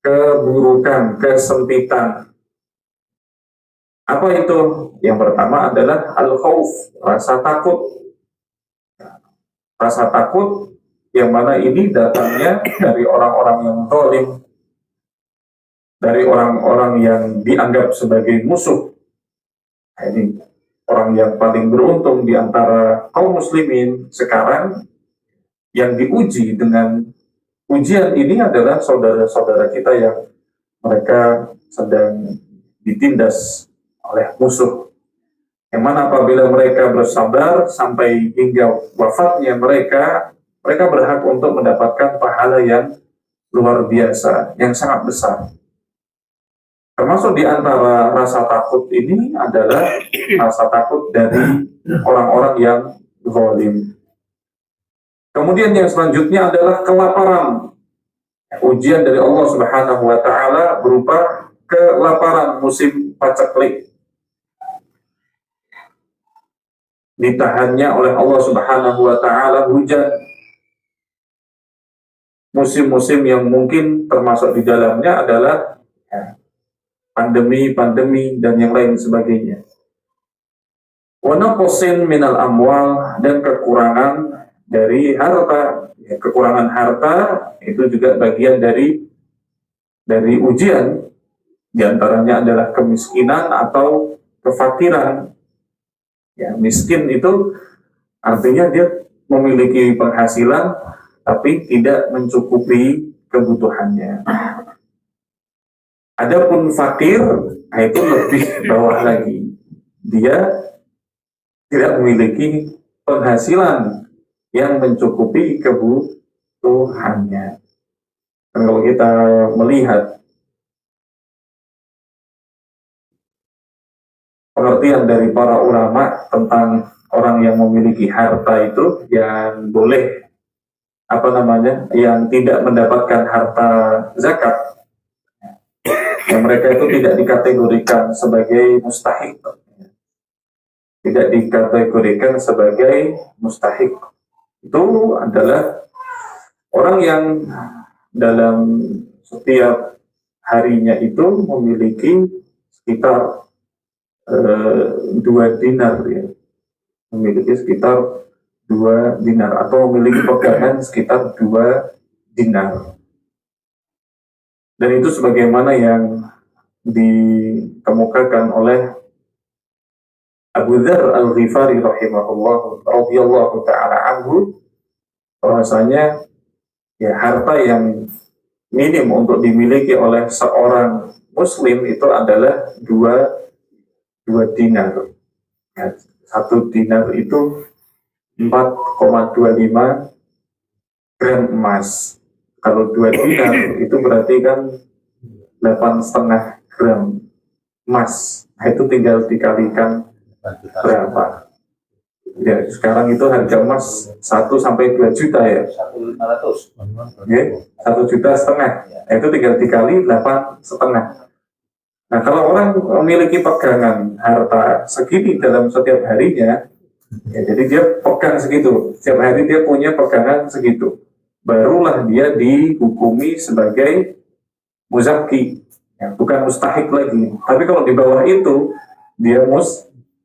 keburukan, kesempitan. Apa itu? Yang pertama adalah al-khauf, rasa takut. Rasa takut yang mana ini datangnya dari orang-orang yang zalim, dari orang-orang yang dianggap sebagai musuh. Nah, ini orang yang paling beruntung di antara kaum muslimin sekarang, yang diuji dengan ujian ini adalah saudara-saudara kita yang mereka sedang ditindas oleh musuh. Yang mana apabila mereka bersabar sampai hingga wafatnya mereka berhak untuk mendapatkan pahala yang luar biasa, yang sangat besar. Termasuk di antara rasa takut ini adalah rasa takut dari orang-orang yang zalim. Kemudian yang selanjutnya adalah kelaparan. Ujian dari Allah Subhanahu wa taala berupa kelaparan musim paceklik. Ditahannya oleh Allah Subhanahu wa taala hujan. Musim-musim yang mungkin termasuk di dalamnya adalah pandemi dan yang lain sebagainya. Wa naqsin minal amwal, dan kekurangan dari harta. Kekurangan harta itu juga bagian dari ujian. Di antaranya adalah kemiskinan atau kefakiran. Ya, miskin itu artinya dia memiliki penghasilan tapi tidak mencukupi kebutuhannya. Adapun fakir, nah itu lebih bawah lagi. Dia tidak memiliki penghasilan yang mencukupi kebutuhannya. Dan kalau kita melihat pengertian dari para ulama tentang orang yang memiliki harta itu yang boleh yang tidak mendapatkan harta zakat, yang mereka itu tidak dikategorikan sebagai mustahik, tidak dikategorikan sebagai mustahik. Itu adalah orang yang dalam setiap harinya itu memiliki sekitar 2 dinar, ya. Memiliki sekitar 2 dinar atau memiliki pegangan sekitar 2 dinar. Dan itu sebagaimana yang dikemukakan oleh Abu Dzar Al-Ghifari rahimahullah radhiyallahu taala anhu, bahwasanya ya harta yang minim untuk dimiliki oleh seorang muslim itu adalah 2 dinar. Ya, 1 dinar itu 4,25 gram emas. Kalau 2 dinar itu berarti kan 8,5 gram emas. Nah, itu tinggal dikalikan berapa. Ya, sekarang itu harga emas 1 sampai 2 juta ya. 1.500. Ya, 1,5 juta. Nah, itu tinggal dikali 8,5. Nah, kalau orang memiliki pegangan harta segini dalam setiap harinya, ya, jadi dia pegang segitu, setiap hari dia punya pegangan segitu, barulah dia dihukumi sebagai muzaki, ya, bukan mustahik lagi. Tapi kalau di bawah itu, dia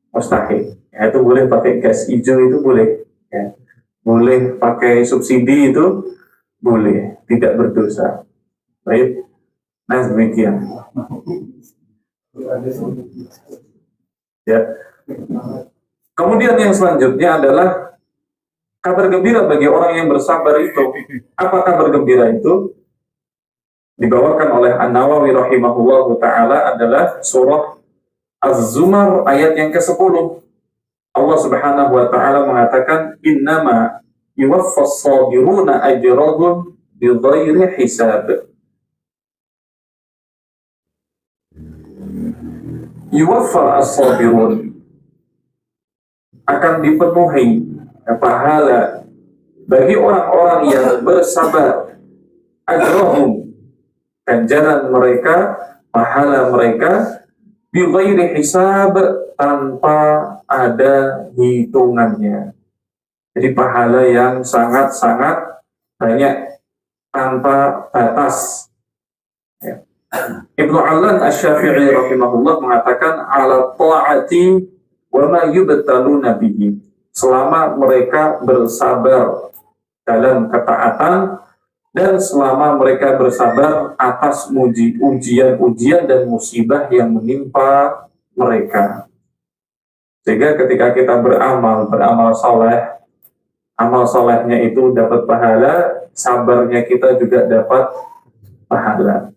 mustahik. Ya, itu boleh pakai gas hijau, itu boleh. Ya. Boleh pakai subsidi, itu boleh, tidak berdosa. Baik, nah demikian. Ya. Kemudian yang selanjutnya adalah kabar gembira bagi orang yang bersabar itu. Apa kabar gembira itu? Dibawakan oleh An-Nawawi rahimahullahu ta'ala adalah surah Az-Zumar ayat yang ke-10. Allah subhanahu wa ta'ala mengatakan, innama yuwaffas sabiruna ajrahum bighairi hisab. Yuwaffa as-sabirun, akan dipenuhi pahala bagi orang-orang yang bersabar, ajrahum, ganjaran mereka, pahala mereka, bighairi hisab, tanpa ada hitungannya. Jadi pahala yang sangat-sangat banyak, tanpa batas. Ya. Ibnu Allan Asy-Syafi'i rahimahullah mengatakan ala ta'ati wa ma yubtaluna bihi, selama mereka bersabar dalam ketaatan dan selama mereka bersabar atas ujian-ujian dan musibah yang menimpa mereka. Sehingga ketika kita beramal saleh, amal salehnya itu dapat pahala, sabarnya kita juga dapat pahala.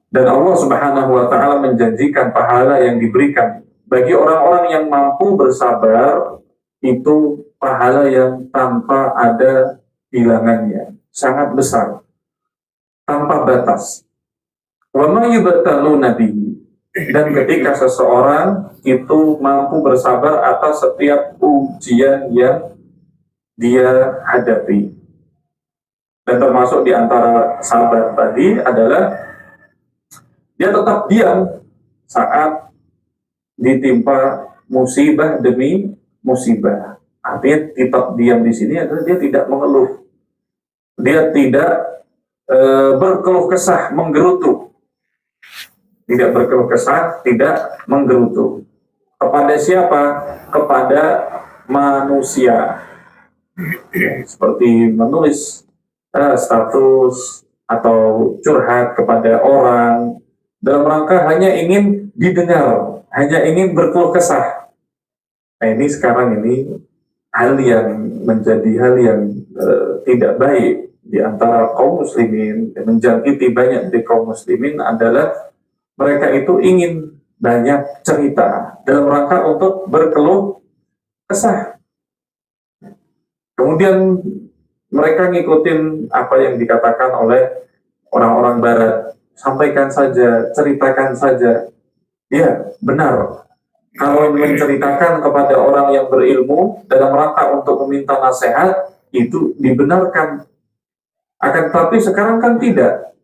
Dan Allah subhanahu wa ta'ala menjanjikan pahala yang diberikan bagi orang-orang yang mampu bersabar, itu pahala yang tanpa ada bilangannya, sangat besar, tanpa batas. Wa ma yubtaluna bihi, dan ketika seseorang itu mampu bersabar atas setiap ujian yang dia hadapi. Dan termasuk di antara sabar tadi adalah dia tetap diam saat ditimpa musibah demi musibah. Artinya tetap diam di sini adalah dia tidak mengeluh, dia tidak berkeluh kesah, menggerutu, tidak berkeluh kesah, tidak menggerutu. Kepada siapa? Kepada manusia. Seperti menulis status atau curhat kepada orang dalam rangka hanya ingin didengar, hanya ingin berkeluh kesah. Nah, ini sekarang ini hal yang menjadi hal yang tidak baik di antara kaum muslimin, menjangkiti banyak di kaum muslimin adalah mereka itu ingin banyak cerita dalam rangka untuk berkeluh kesah. Kemudian mereka ngikutin apa yang dikatakan oleh orang-orang barat. Sampaikan saja, ceritakan saja. Ya, benar. Kalau menceritakan kepada orang yang berilmu dalam rangka untuk meminta nasihat, itu dibenarkan. Akan tetapi sekarang kan tidak.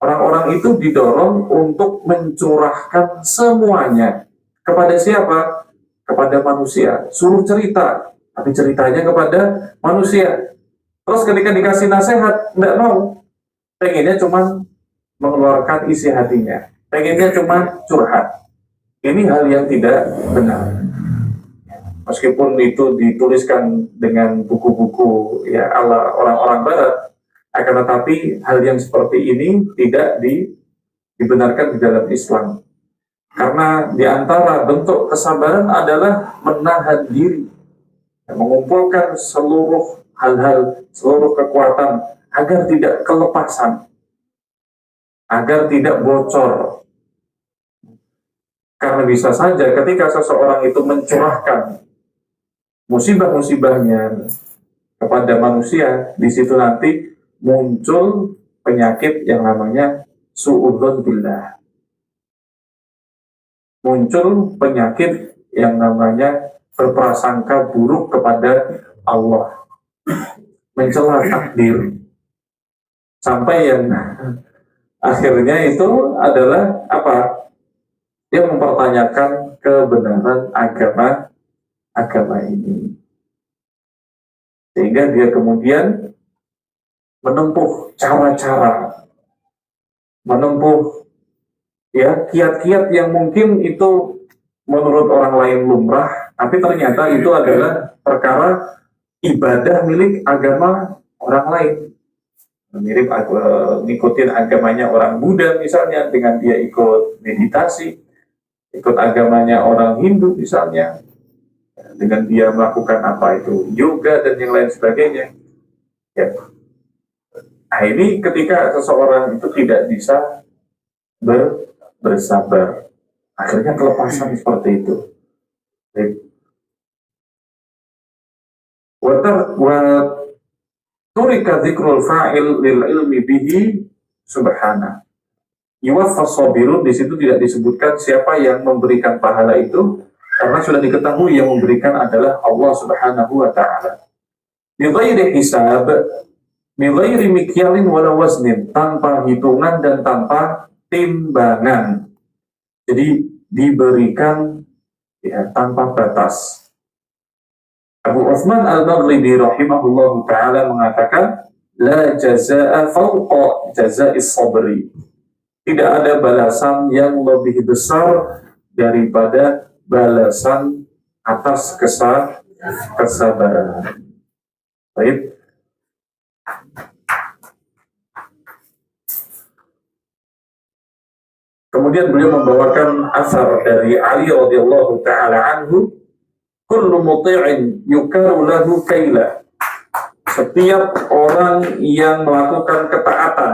Orang-orang itu didorong untuk mencurahkan semuanya. Kepada siapa? Kepada manusia. Suruh cerita, tapi ceritanya kepada manusia. Terus ketika dikasih nasihat, tidak mau. Pengennya cuma mengeluarkan isi hatinya. Pengennya cuma curhat. Ini hal yang tidak benar. Meskipun itu dituliskan dengan buku-buku ya ala orang-orang barat, akan tetapi hal yang seperti ini tidak dibenarkan di dalam Islam. Karena di antara bentuk kesabaran adalah menahan diri, mengumpulkan seluruh hal-hal, seluruh kekuatan agar tidak kelepasan, agar tidak bocor. Karena bisa saja ketika seseorang itu mencurahkan musibah-musibahnya kepada manusia, di situ nanti muncul penyakit yang namanya su'udzon billah. Muncul penyakit yang namanya berprasangka buruk kepada Allah, mencela takdir, sampai yang akhirnya itu adalah apa? Dia mempertanyakan kebenaran agama ini, sehingga dia kemudian menempuh cara-cara, menempuh ya kiat-kiat yang mungkin itu menurut orang lain lumrah, tapi ternyata itu adalah perkara ibadah milik agama orang lain. Mirip ngikutin agamanya orang Buddha misalnya, dengan dia ikut meditasi, ikut agamanya orang Hindu misalnya, dengan dia melakukan apa itu yoga dan yang lain sebagainya. Ya. Nah ini ketika seseorang itu tidak bisa bersabar, akhirnya kelepasan seperti itu. Turika dzikrul fa'il lil ilmi bihi subhana. Yuwaffas sabirun, di situ tidak disebutkan siapa yang memberikan pahala itu, karena sudah diketahui yang memberikan adalah Allah Subhanahu wa taala. Bi ghairi hisab, bi ghairi mikyalin wala waznin, tanpa hitungan dan tanpa timbangan. Jadi diberikan ya tanpa batas. Abu Utsman Al-Maghribi rahimahullahu taala mengatakan, la jazaa'a fawqa jazaa'is sabri. Tidak ada balasan yang lebih besar daripada balasan atas kesabaran. Baik. Kemudian beliau membawakan asar dari Ali radhiyallahu taala anhu, kullu muti'in yukaru lahu kaila. Setiap orang yang melakukan ketaatan,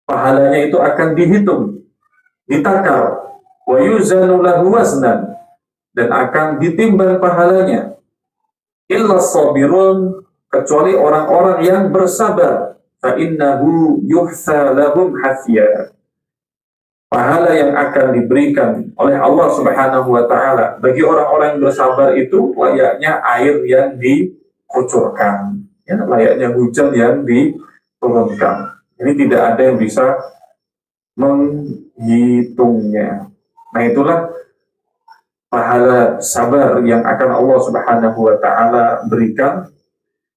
pahalanya itu akan dihitung, ditakar, wa yuzanu lahu waznan, dan akan ditimbang pahalanya. Illa sabirun, kecuali orang-orang yang bersabar, fa innahu yuhsa lahum hasya. Pahala yang akan diberikan oleh Allah Subhanahu wa taala bagi orang-orang yang bersabar itu layaknya air yang dikucurkan, ya, layaknya hujan yang diturunkan. Ini tidak ada yang bisa menghitungnya. Nah itulah pahala sabar yang akan Allah Subhanahu wa taala berikan.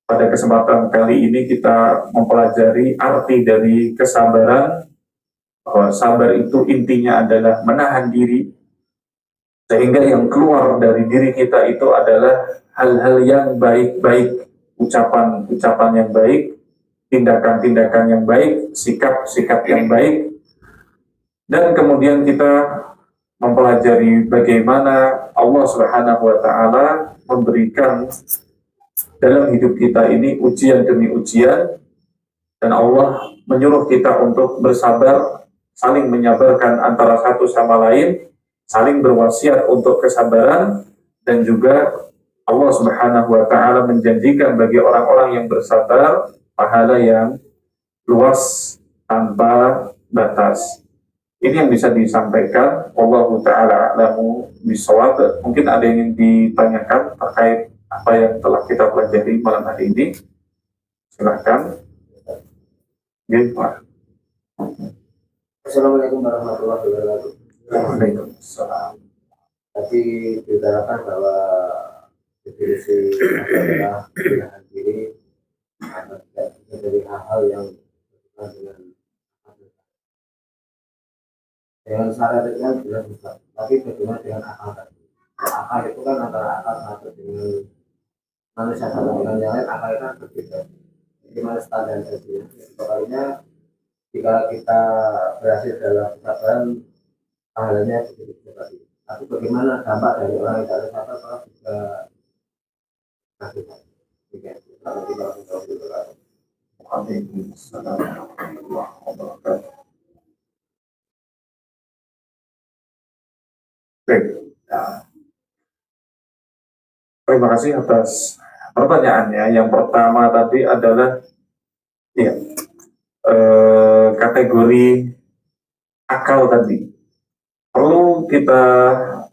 Pada kesempatan kali ini kita mempelajari arti dari kesabaran, bahwa sabar itu intinya adalah menahan diri, sehingga yang keluar dari diri kita itu adalah hal-hal yang baik-baik, ucapan-ucapan yang baik, tindakan-tindakan yang baik, sikap-sikap yang baik. Dan kemudian kita mempelajari bagaimana Allah Subhanahu wa taala memberikan dalam hidup kita ini ujian demi ujian, dan Allah menyuruh kita untuk bersabar, saling menyabarkan antara satu sama lain, saling berwasiat untuk kesabaran, dan juga Allah Subhanahu wa taala menjanjikan bagi orang-orang yang bersabar pahala yang luas tanpa batas. Ini yang bisa disampaikan. Wallahu taala a'lamu bishawab. Mungkin ada yang ingin ditanyakan terkait apa yang telah kita pelajari malam hari ini. Silahkan. Assalamualaikum warahmatullahi wabarakatuh. Waalaikumsalam. Tadi diutarakan bahwa definisi adalah menahan diri agar tidak dari hal-hal yang berkaitan dengan syariatnya jelas bisa. Tapi bagaimana dengan akal tadi? Akal itu kan antara akal satu dengan manusia satu dengan yang lain, akal itu kan berbeda. Bagaimana standarisasinya? Pokoknya jika kita berhasil dalam kesabaran, pahalanya begitu seperti itu. Tapi bagaimana dampak dari orang yang tidak sabar kalau juga kasih Baik. Terima kasih atas pertanyaannya. Yang pertama tadi adalah ya, kategori akal tadi. Perlu kita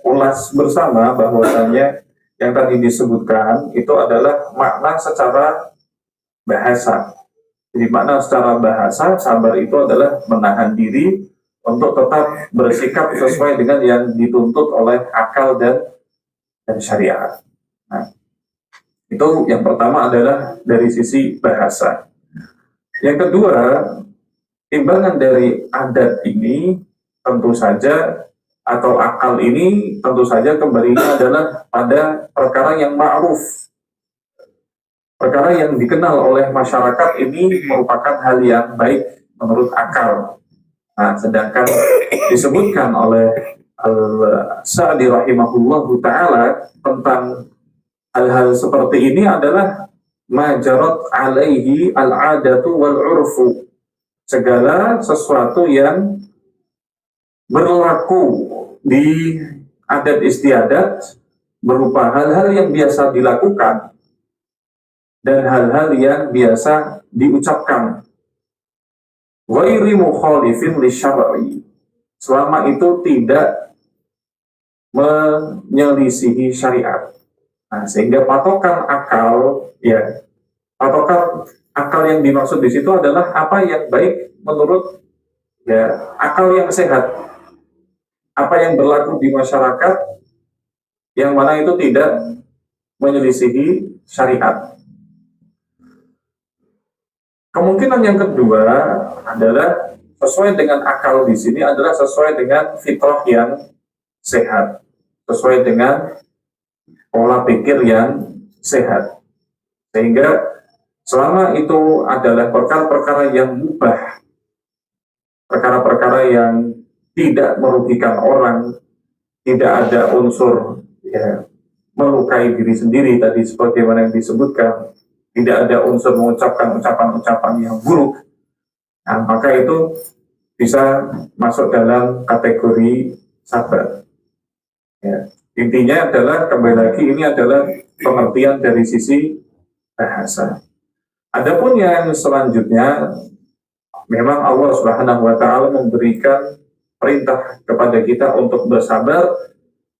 ulas bersama bahwasanya yang tadi disebutkan itu adalah makna secara bahasa. Jadi makna secara bahasa, sabar itu adalah menahan diri untuk tetap bersikap sesuai dengan yang dituntut oleh akal dan syariat. Nah, itu yang pertama adalah dari sisi bahasa. Yang kedua, timbangan dari adat ini tentu saja, atau akal ini tentu saja kembalinya adalah pada perkara yang ma'ruf. Perkara yang dikenal oleh masyarakat ini merupakan hal yang baik menurut akal. Nah, sedangkan disebutkan oleh Al-Sa'di rahimahullahu ta'ala tentang hal-hal seperti ini adalah majarat alaihi al-adatu wal-urfu. Segala sesuatu yang berlaku di adat istiadat berupa hal-hal yang biasa dilakukan dan hal-hal yang biasa diucapkan. Ghairi mukhalifin li syar'i. Selama itu tidak menyelisihi syariat. Nah, sehingga patokan akal, ya, patokan akal yang dimaksud di situ adalah apa yang baik menurut ya akal yang sehat. Apa yang berlaku di masyarakat yang mana itu tidak menyelisihi syariat. Kemungkinan yang kedua adalah sesuai dengan akal di sini adalah sesuai dengan fitrah yang sehat, sesuai dengan pola pikir yang sehat. Sehingga selama itu adalah perkara-perkara yang mubah, perkara-perkara yang tidak merugikan orang, tidak ada unsur ya, melukai diri sendiri tadi sebagaimana yang disebutkan, tidak ada unsur mengucapkan ucapan-ucapan yang buruk, nah, maka itu bisa masuk dalam kategori sabar. Ya. Intinya adalah kembali lagi ini adalah pengertian dari sisi bahasa. Adapun yang selanjutnya, memang Allah Subhanahu wa taala memberikan perintah kepada kita untuk bersabar,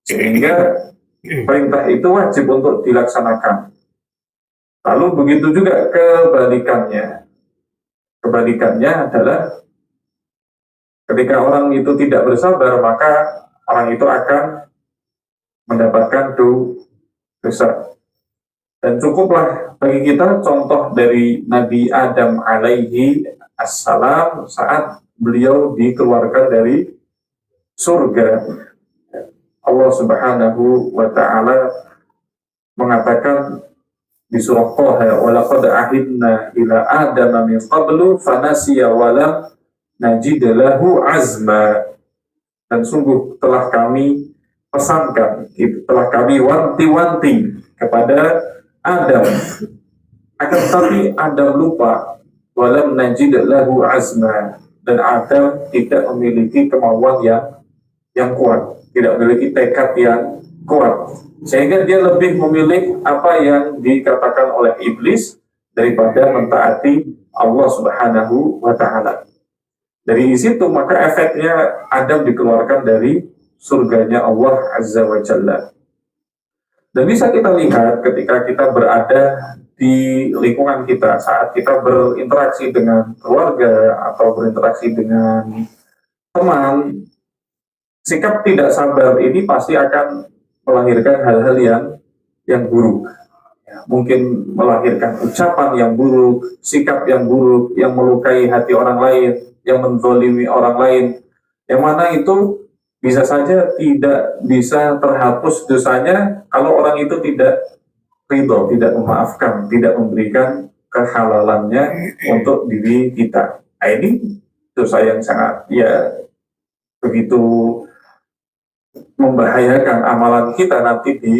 sehingga perintah itu wajib untuk dilaksanakan. Lalu begitu juga kebalikannya. Kebalikannya adalah ketika orang itu tidak bersabar, maka orang itu akan mendapatkan dosa. Dan cukuplah bagi kita contoh dari Nabi Adam alaihi assalam saat beliau dikeluarkan dari surga. Allah Subhanahu wa taala mengatakan di surah Taha, "Wa laqad ahidna ila Adama min qablu fanasiya wa lam najid lahu azma." Dan sungguh telah kami pesankan, telah kami wanti-wanti kepada Adam. Akan tetapi Adam lupa, walam najid lahu azma, dan Adam tidak memiliki kemauan yang kuat, tidak memiliki tekad yang kuat, sehingga dia lebih memilih apa yang dikatakan oleh iblis daripada mentaati Allah Subhanahu wa Ta'ala. Dari situ maka efeknya Adam dikeluarkan dari surganya Allah Azza wa Jalla. Dan bisa kita lihat ketika kita berada di lingkungan kita, saat kita berinteraksi dengan keluarga atau berinteraksi dengan teman, sikap tidak sabar ini pasti akan melahirkan hal-hal yang buruk. Ya, mungkin melahirkan ucapan yang buruk, sikap yang buruk, yang melukai hati orang lain, yang menzalimi orang lain, yang mana itu bisa saja tidak bisa terhapus dosanya kalau orang itu tidak ridho, tidak memaafkan, tidak memberikan kehalalannya untuk diri kita. Nah, ini dosa yang sangat begitu membahayakan amalan kita nanti di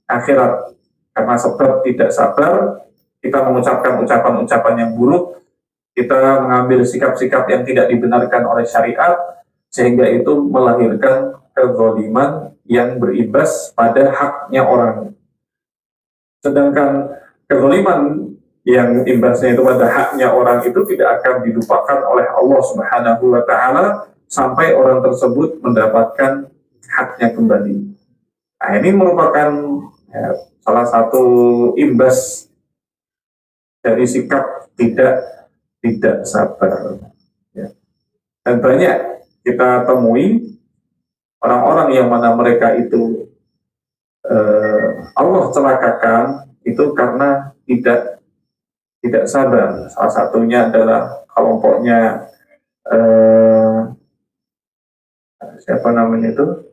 akhirat, karena sebab tidak sabar kita mengucapkan ucapan-ucapan yang buruk, kita mengambil sikap-sikap yang tidak dibenarkan oleh syariat, sehingga itu melahirkan kezaliman yang berimbas pada haknya orang. Sedangkan kezaliman yang imbasnya itu pada haknya orang itu tidak akan dilupakan oleh Allah Subhanahu wa Ta'ala sampai orang tersebut mendapatkan haknya kembali. Nah, ini merupakan salah satu imbas dari sikap tidak sabar. Ya. Dan banyak kita temui orang-orang yang mana mereka itu Allah celakakan itu karena tidak sabar. Salah satunya adalah kelompoknya siapa namanya itu?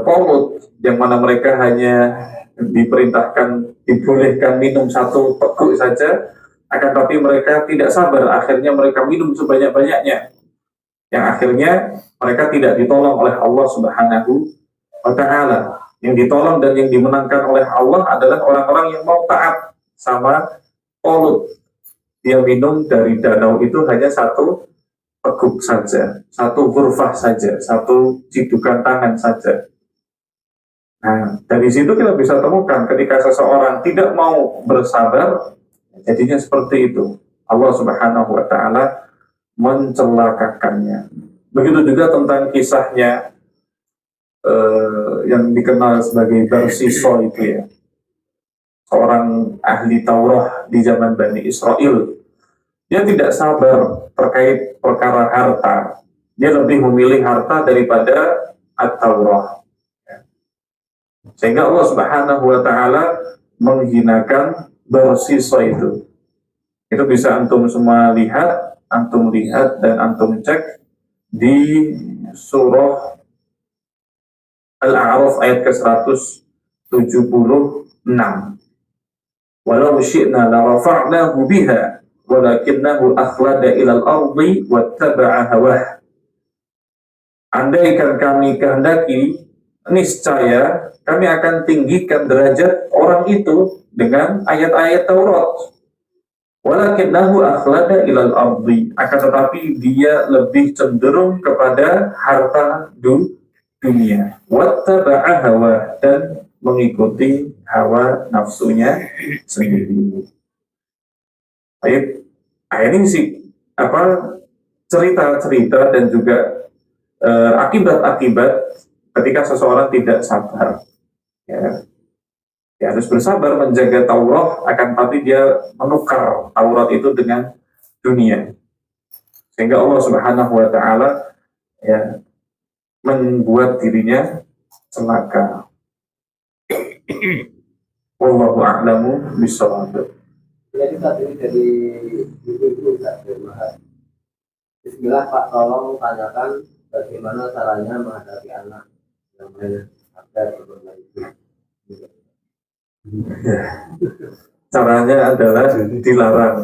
Paulus, yang mana mereka hanya diperintahkan, dibolehkan minum satu teguk saja, akan tapi mereka tidak sabar, akhirnya mereka minum sebanyak-banyaknya, yang akhirnya mereka tidak ditolong oleh Allah Subhanahu wa Ta'ala. Yang ditolong dan yang dimenangkan oleh Allah adalah orang-orang yang mau taat sama Paulus. Dia minum dari danau itu hanya satu teguk saja, satu hurfah saja, satu cidukan tangan saja. Nah, dari situ kita bisa temukan ketika seseorang tidak mau bersabar, jadinya seperti itu. Allah Subhanahu wa Ta'ala mencelakakannya. Begitu juga tentang kisahnya yang dikenal sebagai Barsiso itu ya. Seorang ahli Taurat di zaman Bani Israel. Dia tidak sabar terkait perkara harta. Dia lebih memilih harta daripada At-Taurah. Sehingga Allah Subhanahu wa Ta'ala menghinakan Barsiso itu. Itu bisa antum semua lihat, dan antum cek di surah Al-A'raf ayat ke-176. Walau syi'na la rafa'nahu biha walakinnahu akhlada ilal ardi wattaba'a hawah. Andaikan kami kehendaki, niscaya kami akan tinggikan derajat orang itu dengan ayat-ayat Taurat. Walakinnahu akhlada ilal ardi, akan tetapi dia lebih cenderung kepada harta dunia. Wattaba'a hawa, dan mengikuti hawa nafsunya sendiri. Baik, ini sih cerita-cerita dan juga akibat-akibat ketika seseorang tidak sabar. Ya, dia harus bersabar menjaga Taurat, akan tapi dia menukar Taurat itu dengan dunia, sehingga Allah Subhanahu wa Ta'ala membuat dirinya celaka. Wallahu a'lamu bishawab. Jadi saat ini dari ibu-ibu tak bermahal. Bismillah Pak, tolong tanyakan bagaimana caranya menghadapi anak yang main agar bermain. Caranya adalah dilarang.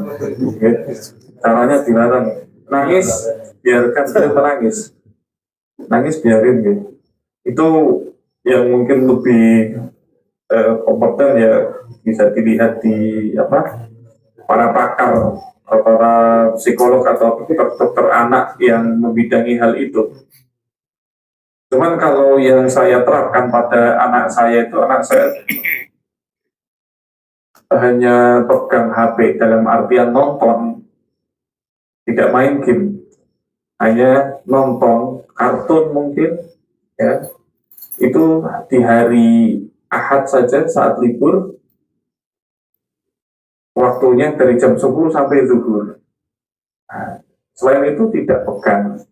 Caranya dilarang. Nangis, biarkan dia menangis. Nangis biarin gitu. Itu yang mungkin lebih kompeten ya bisa dilihat di para pakar, para psikolog atau dokter anak yang membidangi hal itu. Cuman kalau yang saya terapkan pada anak saya itu, anak saya hanya pegang HP dalam artian nonton, tidak main game, hanya nonton kartun mungkin, ya. Itu di hari Ahad saja saat libur, waktunya dari jam 10 sampai zuhur. Nah, selain itu tidak pegang,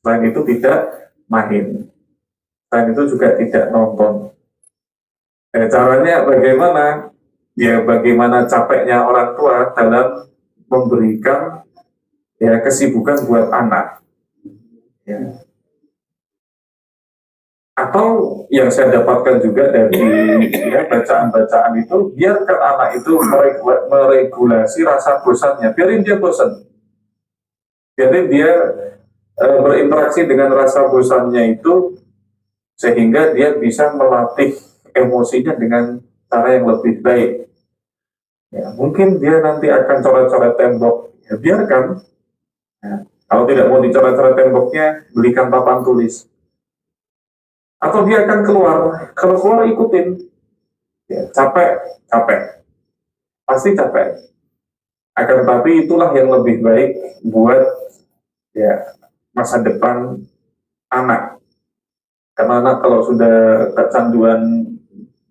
selain itu tidak main, selain itu juga tidak nonton. Caranya bagaimana? Ya bagaimana capeknya orang tua dalam memberikan ya kesibukan buat anak. Ya. Atau yang saya dapatkan juga dari ya, bacaan-bacaan itu, biarkan anak itu meregulasi rasa bosannya, biarin dia bosan, biarin dia berinteraksi dengan rasa bosannya itu, sehingga dia bisa melatih emosinya dengan cara yang lebih baik. Ya, mungkin dia nanti akan coret-coret tembok, ya biarkan. Ya, kalau tidak mau dicoret-coret temboknya, belikan papan tulis. Atau dia akan keluar, kalau keluar ikutin. Ya, capek, pasti capek. Akan tetapi itulah yang lebih baik buat ya masa depan anak. Karena anak kalau sudah kecanduan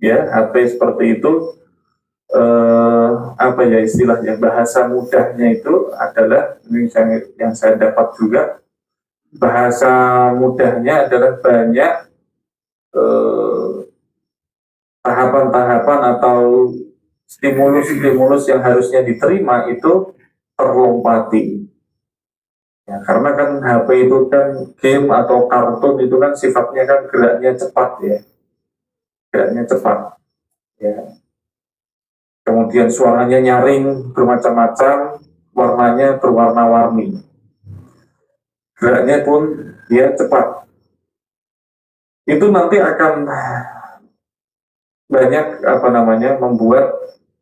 ya HP seperti itu, apa ya istilahnya, bahasa mudahnya itu adalah ini yang saya dapat juga, bahasa mudahnya adalah banyak tahapan-tahapan atau stimulus-stimulus yang harusnya diterima itu terlompati. Ya, karena kan HP itu kan game atau kartun itu kan sifatnya kan geraknya cepat ya, geraknya cepat. Ya. Kemudian suaranya nyaring bermacam-macam, warnanya berwarna-warni. Geraknya pun dia cepat. Itu nanti akan banyak membuat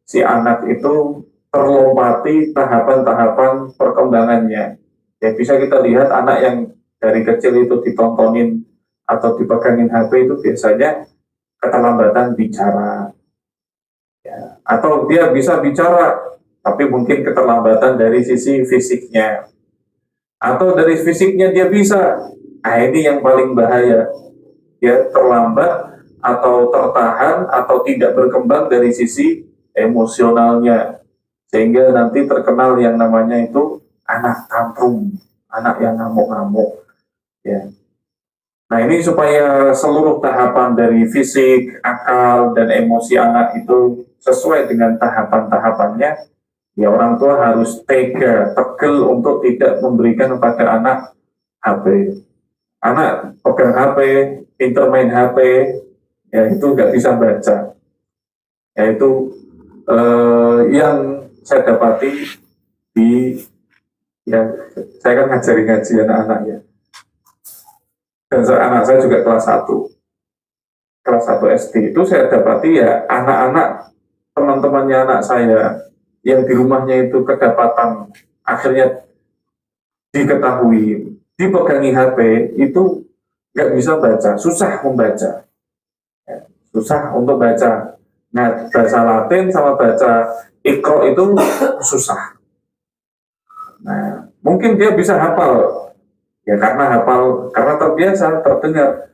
si anak itu terlompati tahapan-tahapan perkembangannya. Ya bisa kita lihat anak yang dari kecil itu ditontonin atau dipegangin HP itu biasanya keterlambatan bicara. Ya. Atau dia bisa bicara, tapi mungkin keterlambatan dari sisi fisiknya. Atau dari fisiknya dia bisa. Nah ini yang paling bahaya. Dia terlambat atau tertahan atau tidak berkembang dari sisi emosionalnya, sehingga nanti terkenal yang namanya itu anak tantrum, anak yang ngamuk-ngamuk ya. Nah ini supaya seluruh tahapan dari fisik, akal, dan emosi anak itu sesuai dengan tahapan-tahapannya, ya orang tua harus tega, tegel untuk tidak memberikan kepada anak HP. Anak pegang HP, pintar main HP, ya itu nggak bisa baca. Ya itu yang saya dapati di ya saya kan ngaji anak-anak ya. Dan anak saya juga kelas 1 SD itu saya dapati ya anak-anak teman-temannya anak saya yang di rumahnya itu kedapatan akhirnya diketahui dipegangi HP itu nggak bisa baca, susah membaca, ya, susah untuk baca. Nah bahasa Latin sama baca Iqra itu susah. Nah mungkin dia bisa hafal ya karena terbiasa terdengar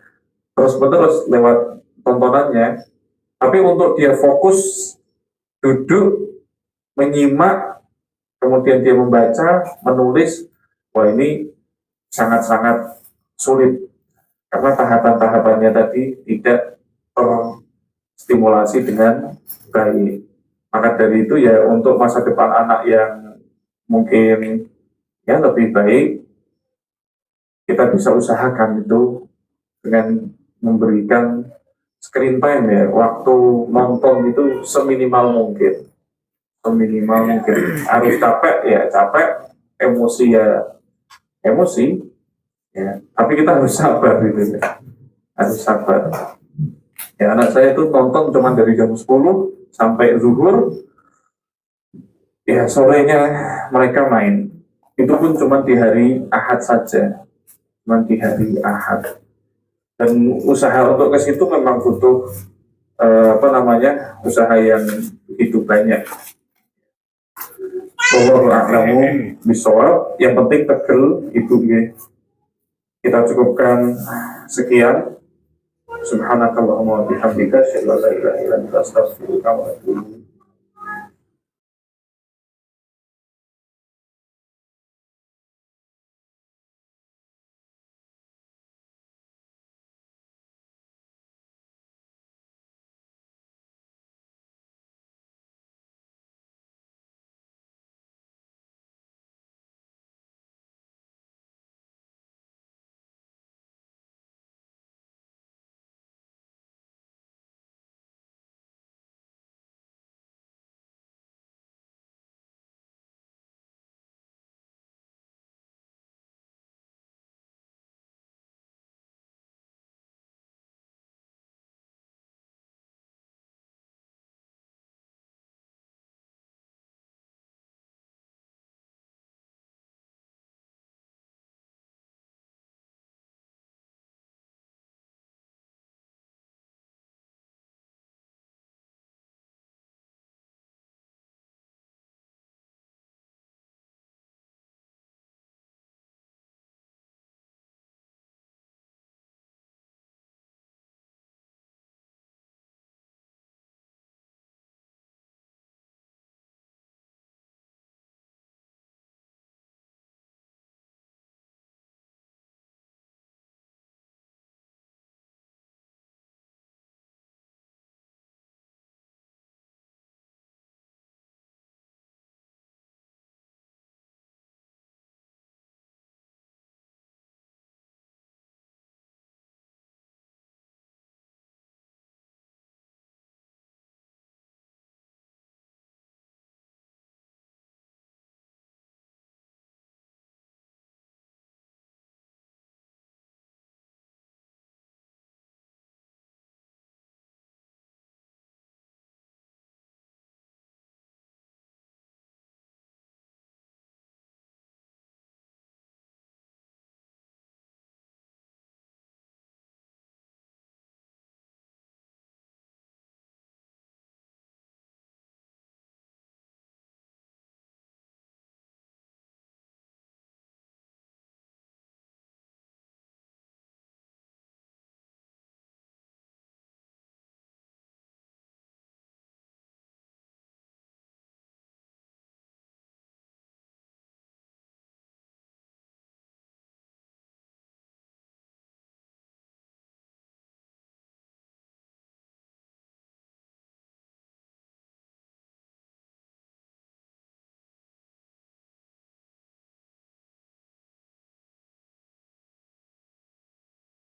terus-menerus lewat tontonannya, tapi untuk dia fokus duduk menyimak kemudian dia membaca menulis, wah ini sangat-sangat sulit karena tahapan-tahapannya tadi tidak terstimulasi dengan baik. Maka dari itu ya untuk masa depan anak yang mungkin ya lebih baik, kita bisa usahakan itu dengan memberikan screen time ya, waktu nonton itu seminimal mungkin. Harus capek ya capek, emosi ya emosi, ya. Tapi kita harus sabar gitu ya. Harus sabar. Ya, anak saya itu nonton cuma dari jam 10 sampai zuhur. Ya, sorenya mereka main. Itu pun cuma di hari Ahad saja. Cuma di hari Ahad. Dan usaha untuk ke situ memang butuh usaha yang begitu banyak. Wallahu a'lamu bishawab. Yang penting tegel itu ya. Kita cukupkan sekian. Subhanakallahumma wa bihamdika asyhadu an la ilaha illa anta astaghfiruka wa atubu ilaik.